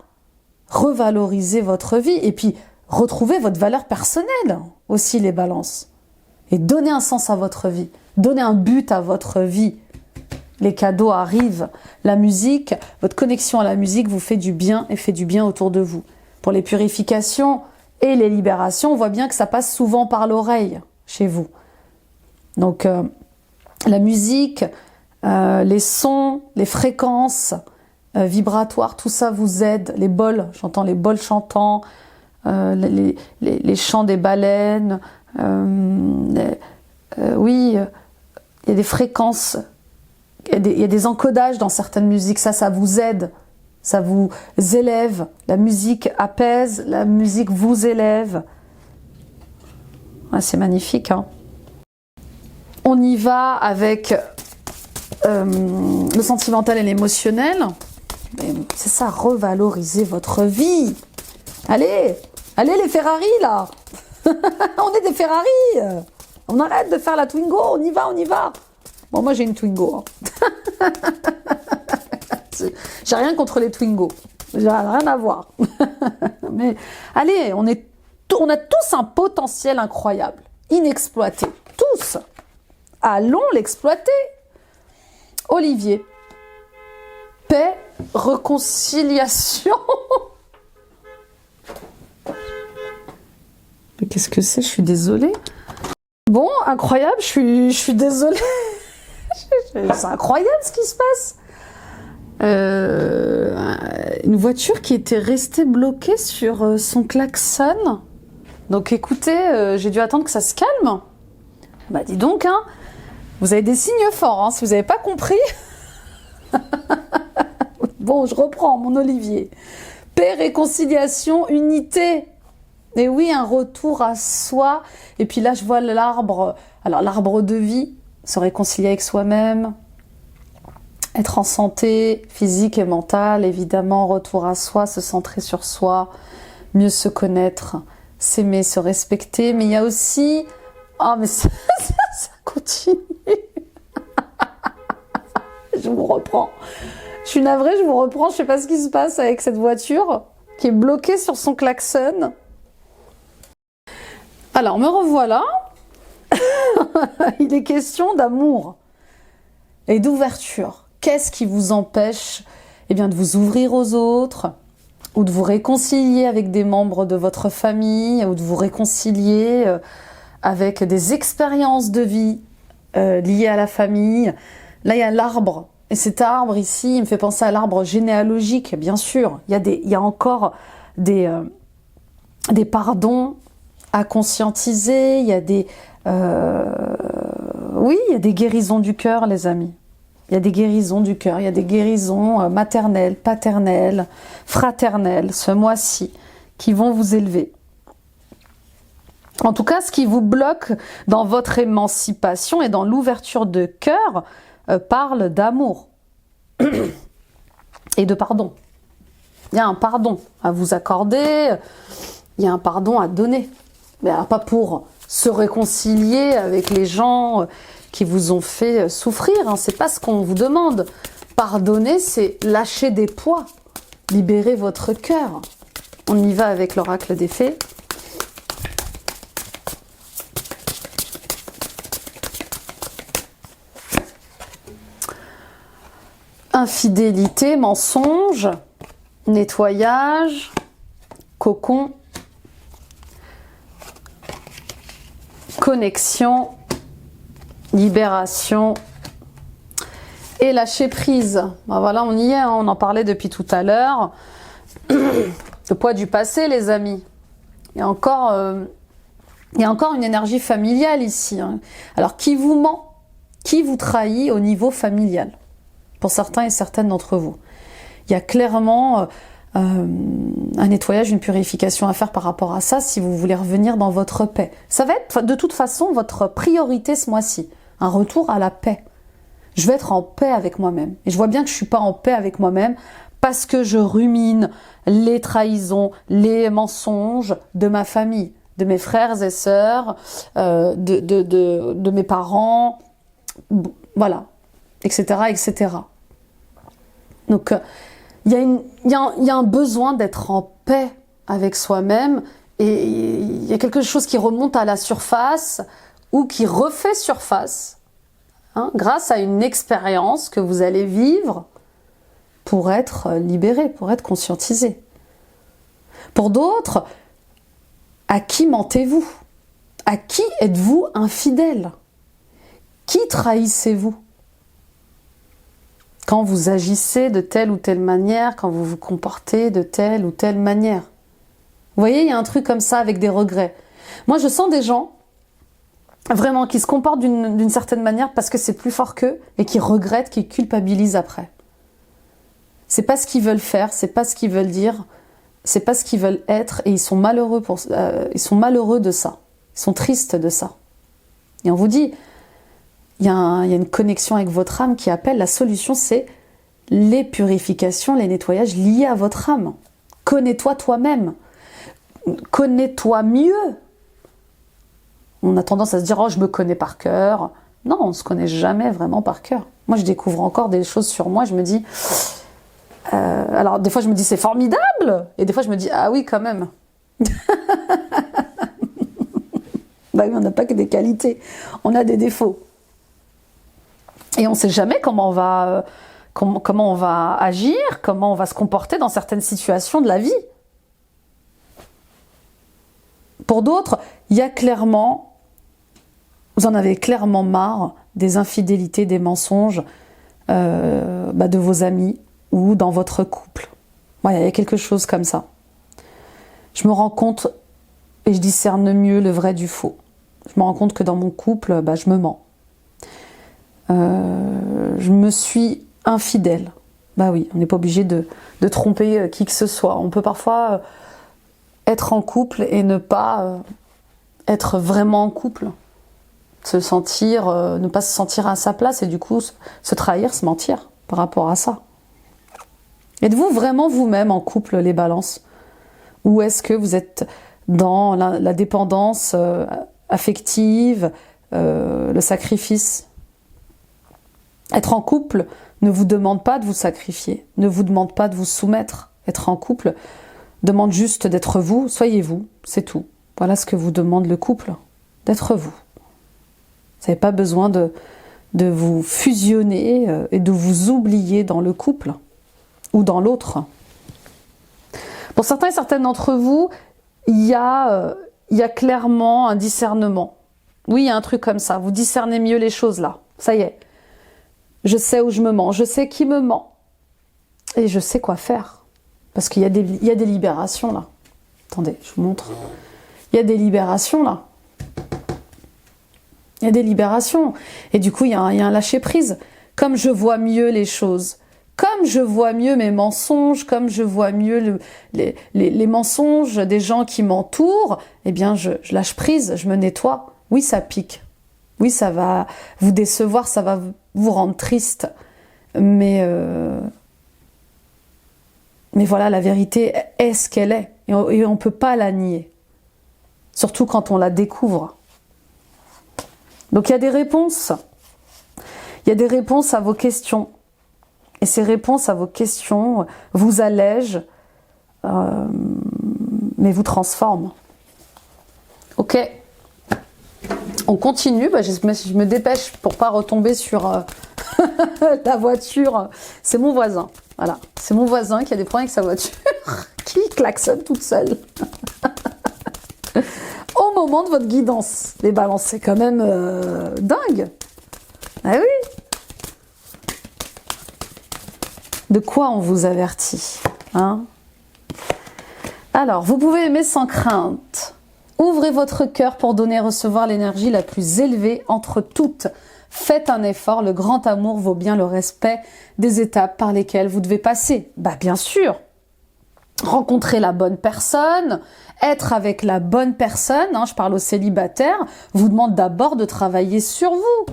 Revalorisez votre vie et puis retrouvez votre valeur personnelle aussi, les balances. Et donnez un sens à votre vie. Donnez un but à votre vie. Les cadeaux arrivent. La musique, votre connexion à la musique vous fait du bien et fait du bien autour de vous. Pour les purifications et les libérations, on voit bien que ça passe souvent par l'oreille chez vous. Donc, la musique, les sons, les fréquences vibratoires, tout ça vous aide. Les bols, j'entends les bols chantants, les chants des baleines. Oui, il y a des fréquences, il y a des encodages dans certaines musiques. Ça vous aide, ça vous élève. La musique apaise, la musique vous élève. Ouais, c'est magnifique, hein. On y va avec le sentimental et l'émotionnel. C'est ça, revaloriser votre vie. Allez les Ferrari là. On est des Ferrari. On arrête de faire la Twingo, on y va. Bon, moi j'ai une Twingo. Hein. J'ai rien contre les Twingo. J'ai rien à voir. Mais allez, on a tous un potentiel incroyable, inexploité. Tous. Allons l'exploiter. Olivier. Paix, réconciliation. Mais qu'est-ce que c'est? Je suis désolée. Bon, incroyable, je suis désolée. C'est incroyable ce qui se passe. Une voiture qui était restée bloquée sur son klaxon. Donc écoutez, j'ai dû attendre que ça se calme. Bah dis donc, hein. Vous avez des signes forts, hein, si vous n'avez pas compris. Bon, je reprends mon Olivier. Paix, réconciliation, unité. Et oui, un retour à soi. Et puis là, je vois l'arbre. Alors, l'arbre de vie, se réconcilier avec soi-même. Être en santé physique et mentale, évidemment. Retour à soi, se centrer sur soi. Mieux se connaître. S'aimer, se respecter. Mais il y a aussi... Oh, mais ça continue. Je vous reprends. Je suis navrée, je vous reprends. Je sais pas ce qui se passe avec cette voiture qui est bloquée sur son klaxon. Alors, me revoilà. Il est question d'amour et d'ouverture. Qu'est-ce qui vous empêche de vous ouvrir aux autres ou de vous réconcilier avec des membres de votre famille ou de vous réconcilier avec des expériences de vie liées à la famille. Là, il y a l'arbre. Et cet arbre ici, il me fait penser à l'arbre généalogique, bien sûr. Il y a encore des pardons à conscientiser. Il y a des... oui, il y a des guérisons du cœur, les amis. Il y a des guérisons du cœur. Il y a des guérisons maternelles, paternelles, fraternelles, ce mois-ci, qui vont vous élever. En tout cas, ce qui vous bloque dans votre émancipation et dans l'ouverture de cœur parle d'amour et de pardon. Il y a un pardon à vous accorder, il y a un pardon à donner. Mais pas pour se réconcilier avec les gens qui vous ont fait souffrir, hein. C'est pas ce qu'on vous demande. Pardonner, c'est lâcher des poids, libérer votre cœur. On y va avec l'oracle des fées. Infidélité, mensonge, nettoyage, cocon, connexion, libération et lâcher prise. Ben voilà, on y est, hein, on en parlait depuis tout à l'heure. Le poids du passé, les amis. Il y a encore une énergie familiale ici. Hein. Alors, qui vous ment? Qui vous trahit au niveau familial? Pour certains et certaines d'entre vous. Il y a clairement un nettoyage, une purification à faire par rapport à ça si vous voulez revenir dans votre paix. Ça va être de toute façon votre priorité ce mois-ci. Un retour à la paix. Je vais être en paix avec moi-même. Et je vois bien que je ne suis pas en paix avec moi-même parce que je rumine les trahisons, les mensonges de ma famille, de mes frères et sœurs, de mes parents, voilà, etc., etc. Donc, il y a un besoin d'être en paix avec soi-même et il y a quelque chose qui remonte à la surface ou qui refait surface hein, grâce à une expérience que vous allez vivre pour être libéré, pour être conscientisé. Pour d'autres, à qui mentez-vous? À qui êtes-vous infidèle? Qui trahissez-vous? Quand vous agissez de telle ou telle manière, quand vous vous comportez de telle ou telle manière. Vous voyez, il y a un truc comme ça avec des regrets. Moi, je sens des gens, vraiment, qui se comportent d'une certaine manière parce que c'est plus fort qu'eux et qui regrettent, qui culpabilisent après. C'est pas ce qu'ils veulent faire, c'est pas ce qu'ils veulent dire, c'est pas ce qu'ils veulent être et ils sont malheureux ils sont malheureux de ça. Ils sont tristes de ça. Et on vous dit, il y a une connexion avec votre âme qui appelle. La solution, c'est les purifications, les nettoyages liés à votre âme. Connais-toi toi-même. Connais-toi mieux. On a tendance à se dire, oh, je me connais par cœur. Non, on ne se connaît jamais vraiment par cœur. Moi, je découvre encore des choses sur moi. Je me dis, alors des fois, je me dis, c'est formidable. Et des fois, je me dis, ah oui, quand même. Bah oui, on n'a pas que des qualités. On a des défauts. Et on ne sait jamais comment on va agir, comment on va se comporter dans certaines situations de la vie. Pour d'autres, il y a clairement, vous en avez clairement marre des infidélités, des mensonges de vos amis ou dans votre couple. Ouais, il y a quelque chose comme ça. Je me rends compte et je discerne mieux le vrai du faux. Je me rends compte que dans mon couple, je me mens. Je me suis infidèle. Bah oui, on n'est pas obligé de tromper qui que ce soit. On peut parfois être en couple et ne pas être vraiment en couple. Ne pas se sentir à sa place et du coup se trahir, se mentir par rapport à ça. Êtes-vous vraiment vous-même en couple, les balances? Ou est-ce que vous êtes dans la dépendance affective, le sacrifice? Être en couple ne vous demande pas de vous sacrifier, ne vous demande pas de vous soumettre. Être en couple demande juste d'être vous, soyez vous, c'est tout. Voilà ce que vous demande le couple, d'être vous. Vous n'avez pas besoin de vous fusionner et de vous oublier dans le couple ou dans l'autre. Pour certains et certaines d'entre vous, il y a clairement un discernement. Oui, il y a un truc comme ça, vous discernez mieux les choses là, ça y est. Je sais où je me mens, je sais qui me ment. Et je sais quoi faire. Parce qu'il y a des libérations là. Attendez, je vous montre. Il y a des libérations là. Il y a des libérations. Et du coup, il y a un lâcher-prise. Comme je vois mieux les choses, comme je vois mieux mes mensonges, comme je vois mieux les mensonges des gens qui m'entourent, eh bien, je lâche prise, je me nettoie. Oui, ça pique. Oui, ça va vous décevoir, ça va vous rendre triste. Mais voilà, la vérité est ce qu'elle est. Et on ne peut pas la nier. Surtout quand on la découvre. Donc il y a des réponses. Il y a des réponses à vos questions. Et ces réponses à vos questions vous allègent mais vous transforme. Ok? On continue. Bah, je me dépêche pour pas retomber sur la voiture. C'est mon voisin. Voilà. C'est mon voisin qui a des problèmes avec sa voiture, qui klaxonne toute seule. Au moment de votre guidance. Les balances, c'est quand même dingue. Ah oui. De quoi on vous avertit, hein? Alors, vous pouvez aimer sans crainte. Ouvrez votre cœur pour donner et recevoir l'énergie la plus élevée entre toutes. Faites un effort, le grand amour vaut bien le respect des étapes par lesquelles vous devez passer. Bah bien sûr. Rencontrer la bonne personne, être avec la bonne personne, hein, je parle aux célibataires, vous demande d'abord de travailler sur vous,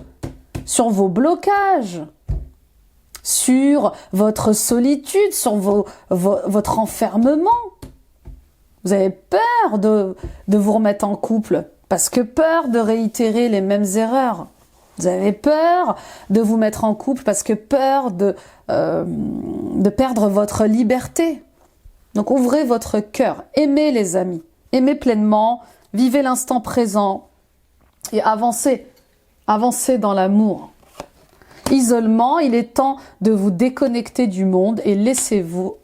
sur vos blocages, sur votre solitude, sur votre enfermement. Vous avez peur de vous remettre en couple, parce que peur de réitérer les mêmes erreurs. Vous avez peur de vous mettre en couple, parce que peur de perdre votre liberté. Donc ouvrez votre cœur, aimez les amis, aimez pleinement, vivez l'instant présent et avancez, avancez dans l'amour. Isolement, il est temps de vous déconnecter du monde et laissez vos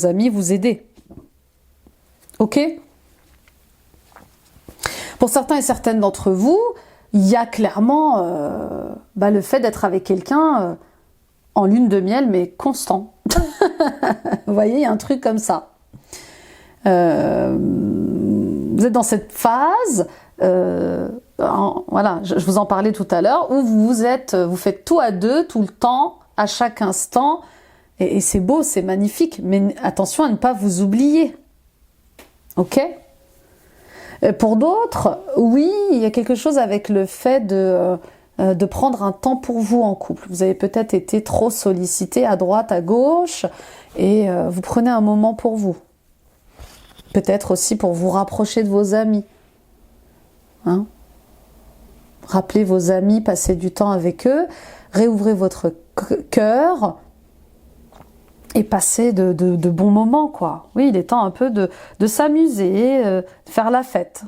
amis vous aider. Ok? Pour certains et certaines d'entre vous, il y a clairement le fait d'être avec quelqu'un en lune de miel, mais constant. Vous voyez, il y a un truc comme ça. Vous êtes dans cette phase, voilà, je vous en parlais tout à l'heure, où vous faites tout à deux, tout le temps, à chaque instant, et c'est beau, c'est magnifique, mais attention à ne pas vous oublier. Ok ? Pour d'autres, oui, il y a quelque chose avec le fait de prendre un temps pour vous en couple. Vous avez peut-être été trop sollicité à droite, à gauche, et vous prenez un moment pour vous. Peut-être aussi pour vous rapprocher de vos amis. Hein? Rappelez vos amis, passez du temps avec eux, réouvrez votre cœur et passez de bons moments, quoi. Oui, il est temps un peu de s'amuser, de faire la fête.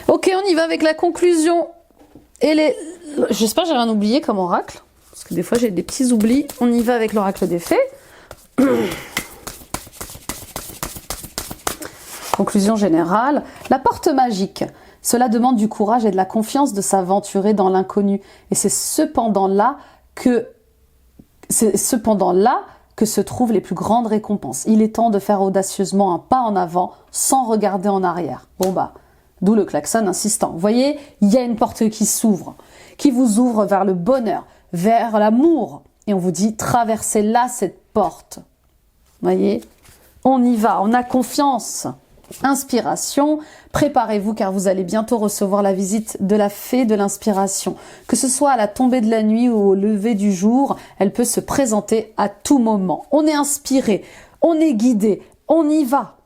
Ok, on y va avec la conclusion. J'espère que j'ai rien oublié comme oracle, parce que des fois j'ai des petits oublis. On y va avec l'oracle des fées. Conclusion générale. La porte magique. Cela demande du courage et de la confiance de s'aventurer dans l'inconnu. Et c'est cependant là que se trouvent les plus grandes récompenses. Il est temps de faire audacieusement un pas en avant sans regarder en arrière. Bon bah, d'où le klaxon insistant. Vous voyez, il y a une porte qui s'ouvre, qui vous ouvre vers le bonheur, vers l'amour. Et on vous dit, traversez là cette porte. Vous voyez, on y va, on a confiance. Inspiration, préparez-vous car vous allez bientôt recevoir la visite de la fée de l'inspiration. Que ce soit à la tombée de la nuit ou au lever du jour, elle peut se présenter à tout moment. On est inspiré, on est guidé, on y va.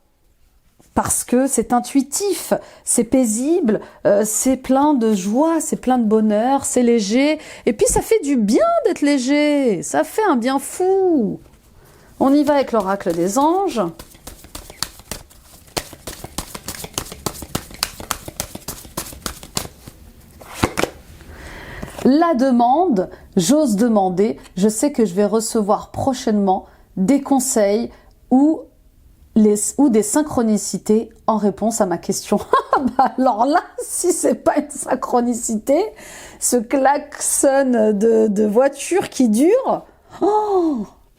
Parce que c'est intuitif, c'est paisible, c'est plein de joie, c'est plein de bonheur, c'est léger. Et puis ça fait du bien d'être léger, ça fait un bien fou. On y va avec l'oracle des anges. La demande, j'ose demander, je sais que je vais recevoir prochainement des conseils ou des synchronicités en réponse à ma question. Alors là, si c'est pas une synchronicité, ce klaxon de voiture qui dure,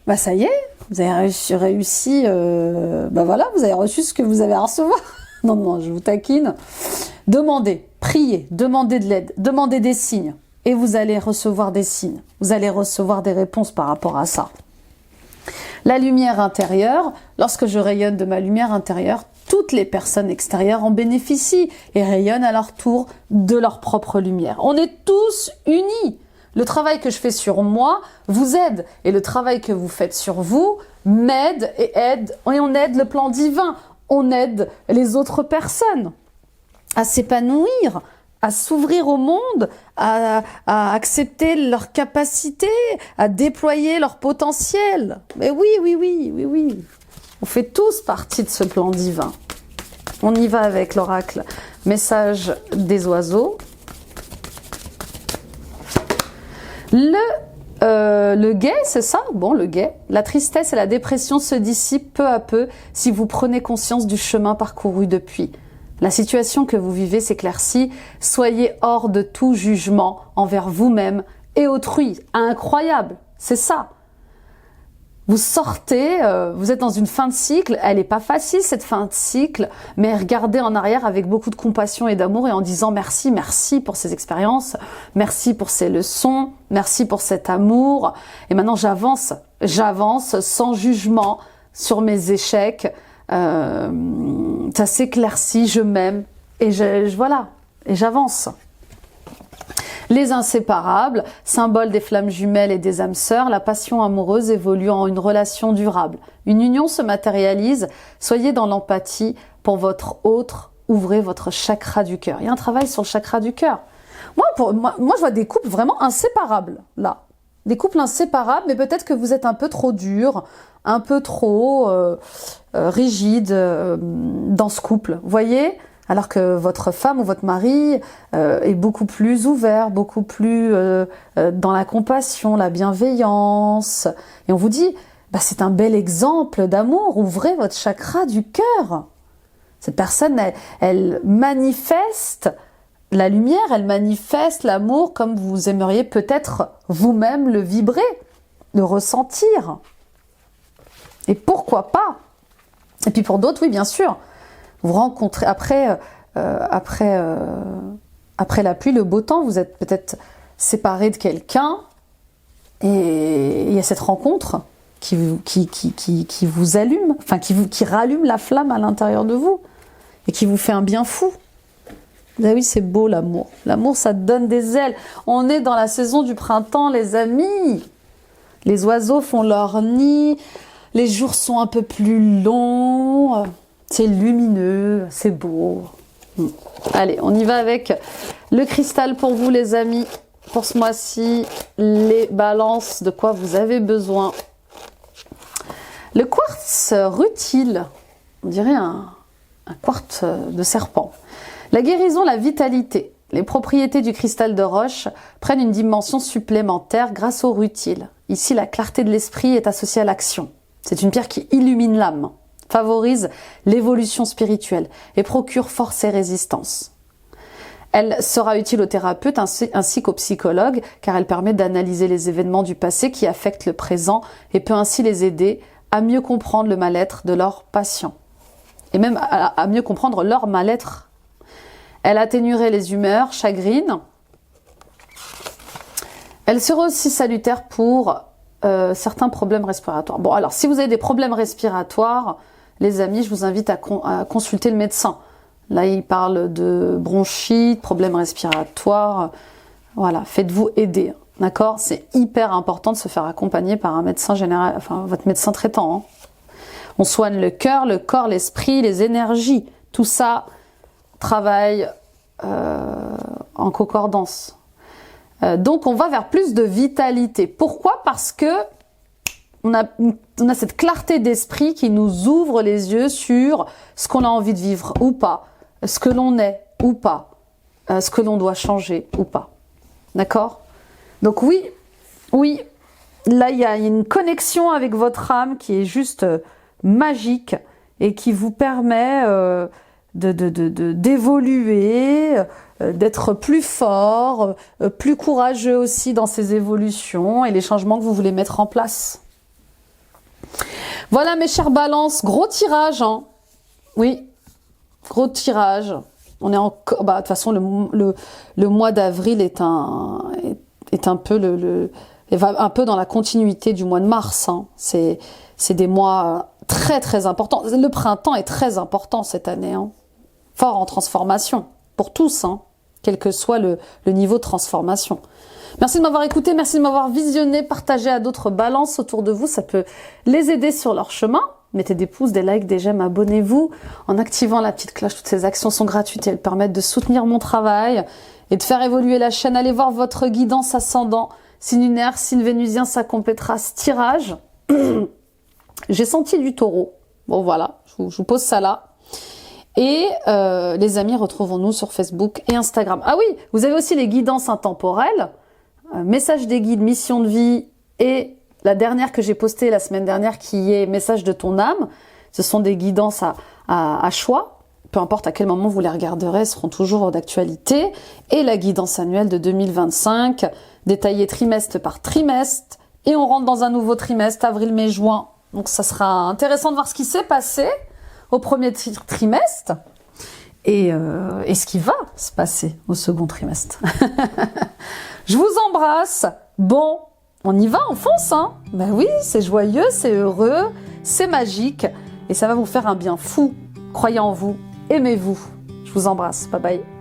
bah ça y est, vous avez réussi, voilà, vous avez reçu ce que vous avez à recevoir. Non, je vous taquine. Demandez, priez, demandez de l'aide, demandez des signes. Et vous allez recevoir des signes, vous allez recevoir des réponses par rapport à ça. La lumière intérieure, lorsque je rayonne de ma lumière intérieure, toutes les personnes extérieures en bénéficient et rayonnent à leur tour de leur propre lumière. On est tous unis. Le travail que je fais sur moi vous aide et le travail que vous faites sur vous m'aide et on aide le plan divin, on aide les autres personnes à s'épanouir, à s'ouvrir au monde, à accepter leur capacité, à déployer leur potentiel. Mais oui, oui, oui, oui, oui. On fait tous partie de ce plan divin. On y va avec l'oracle. Message des oiseaux. Le guet, c'est ça? Bon, le guet. La tristesse et la dépression se dissipent peu à peu si vous prenez conscience du chemin parcouru depuis. La situation que vous vivez s'éclaircit. Soyez hors de tout jugement envers vous-même et autrui. Incroyable, c'est ça. Vous sortez, vous êtes dans une fin de cycle, elle n'est pas facile cette fin de cycle, mais regardez en arrière avec beaucoup de compassion et d'amour et en disant merci, merci pour ces expériences, merci pour ces leçons, merci pour cet amour. Et maintenant j'avance sans jugement sur mes échecs, ça s'éclaircit, je m'aime et voilà, et j'avance. Les inséparables, symbole des flammes jumelles et des âmes sœurs, la passion amoureuse évolue en une relation durable. Une union se matérialise, soyez dans l'empathie pour votre autre, ouvrez votre chakra du cœur. Il y a un travail sur le chakra du cœur. Moi, je vois des couples vraiment inséparables, là. Des couples inséparables, mais peut-être que vous êtes un peu trop dur, un peu trop rigide dans ce couple. Vous voyez ? Alors que votre femme ou votre mari est beaucoup plus ouvert, beaucoup plus dans la compassion, la bienveillance. Et on vous dit, bah, c'est un bel exemple d'amour, ouvrez votre chakra du cœur. Cette personne, elle manifeste la lumière, elle manifeste l'amour comme vous aimeriez peut-être vous-même le vibrer, le ressentir. Et pourquoi pas? Et puis pour d'autres, oui, bien sûr. Vous rencontrez après la pluie, le beau temps, vous êtes peut-être séparé de quelqu'un et il y a cette rencontre qui vous allume, enfin qui rallume la flamme à l'intérieur de vous et qui vous fait un bien fou. Ah oui, c'est beau l'amour. L'amour, ça donne des ailes. On est dans la saison du printemps, les amis. Les oiseaux font leur nid, les jours sont un peu plus longs. C'est lumineux, c'est beau. Allez, on y va avec le cristal pour vous, les amis. Pour ce mois-ci, les balances, de quoi vous avez besoin. Le quartz rutile, on dirait un quartz de serpent. La guérison, la vitalité. Les propriétés du cristal de roche prennent une dimension supplémentaire grâce au rutile. Ici, la clarté de l'esprit est associée à l'action. C'est une pierre qui illumine l'âme, favorise l'évolution spirituelle et procure force et résistance. Elle sera utile aux thérapeutes ainsi qu'aux psychologues car elle permet d'analyser les événements du passé qui affectent le présent et peut ainsi les aider à mieux comprendre le mal-être de leurs patients et même à mieux comprendre leur mal-être. Elle atténuerait les humeurs chagrines. Elle sera aussi salutaire pour certains problèmes respiratoires. Bon, alors, si vous avez des problèmes respiratoires, les amis, je vous invite à consulter le médecin. Là, il parle de bronchite, problèmes respiratoires. Voilà, faites-vous aider. D'accord? C'est hyper important de se faire accompagner par un médecin général, enfin, votre médecin traitant. Hein. On soigne le cœur, le corps, l'esprit, les énergies. Tout ça travaille en concordance. Donc, on va vers plus de vitalité. Pourquoi? Parce que on a cette clarté d'esprit qui nous ouvre les yeux sur ce qu'on a envie de vivre ou pas, ce que l'on est ou pas, ce que l'on doit changer ou pas. D'accord? Donc oui, là il y a une connexion avec votre âme qui est juste magique et qui vous permet d'évoluer, d'être plus fort, plus courageux aussi dans ces évolutions et les changements que vous voulez mettre en place. Voilà mes chères balances, gros tirage, hein. Oui, gros tirage. On est encore, de toute façon le mois d'avril est un peu un peu dans la continuité du mois de mars. Hein. C'est des mois très très importants. Le printemps est très important cette année, hein. Fort en transformation pour tous, hein, quel que soit le niveau de transformation. Merci de m'avoir écouté, merci de m'avoir visionné, partagé à d'autres balances autour de vous, ça peut les aider sur leur chemin. Mettez des pouces, des likes, des j'aime, abonnez-vous en activant la petite cloche. Toutes ces actions sont gratuites et elles permettent de soutenir mon travail et de faire évoluer la chaîne. Allez voir votre guidance ascendant, signe lunaire, signe vénusien, ça complétera ce tirage. J'ai senti du taureau. Bon voilà, je vous pose ça là. Et les amis, retrouvons-nous sur Facebook et Instagram. Ah oui, vous avez aussi les guidances intemporelles, message des guides, mission de vie et la dernière que j'ai postée la semaine dernière qui est message de ton âme. Ce sont des guidances à choix. Peu importe à quel moment vous les regarderez, elles seront toujours d'actualité. Et la guidance annuelle de 2025, détaillée trimestre par trimestre. Et on rentre dans un nouveau trimestre, avril, mai, juin. Donc ça sera intéressant de voir ce qui s'est passé au premier trimestre et ce qui va se passer au second trimestre. Je vous embrasse. Bon, on y va, on fonce, hein? Ben oui, c'est joyeux, c'est heureux, c'est magique et ça va vous faire un bien fou. Croyez en vous, aimez-vous. Je vous embrasse. Bye bye.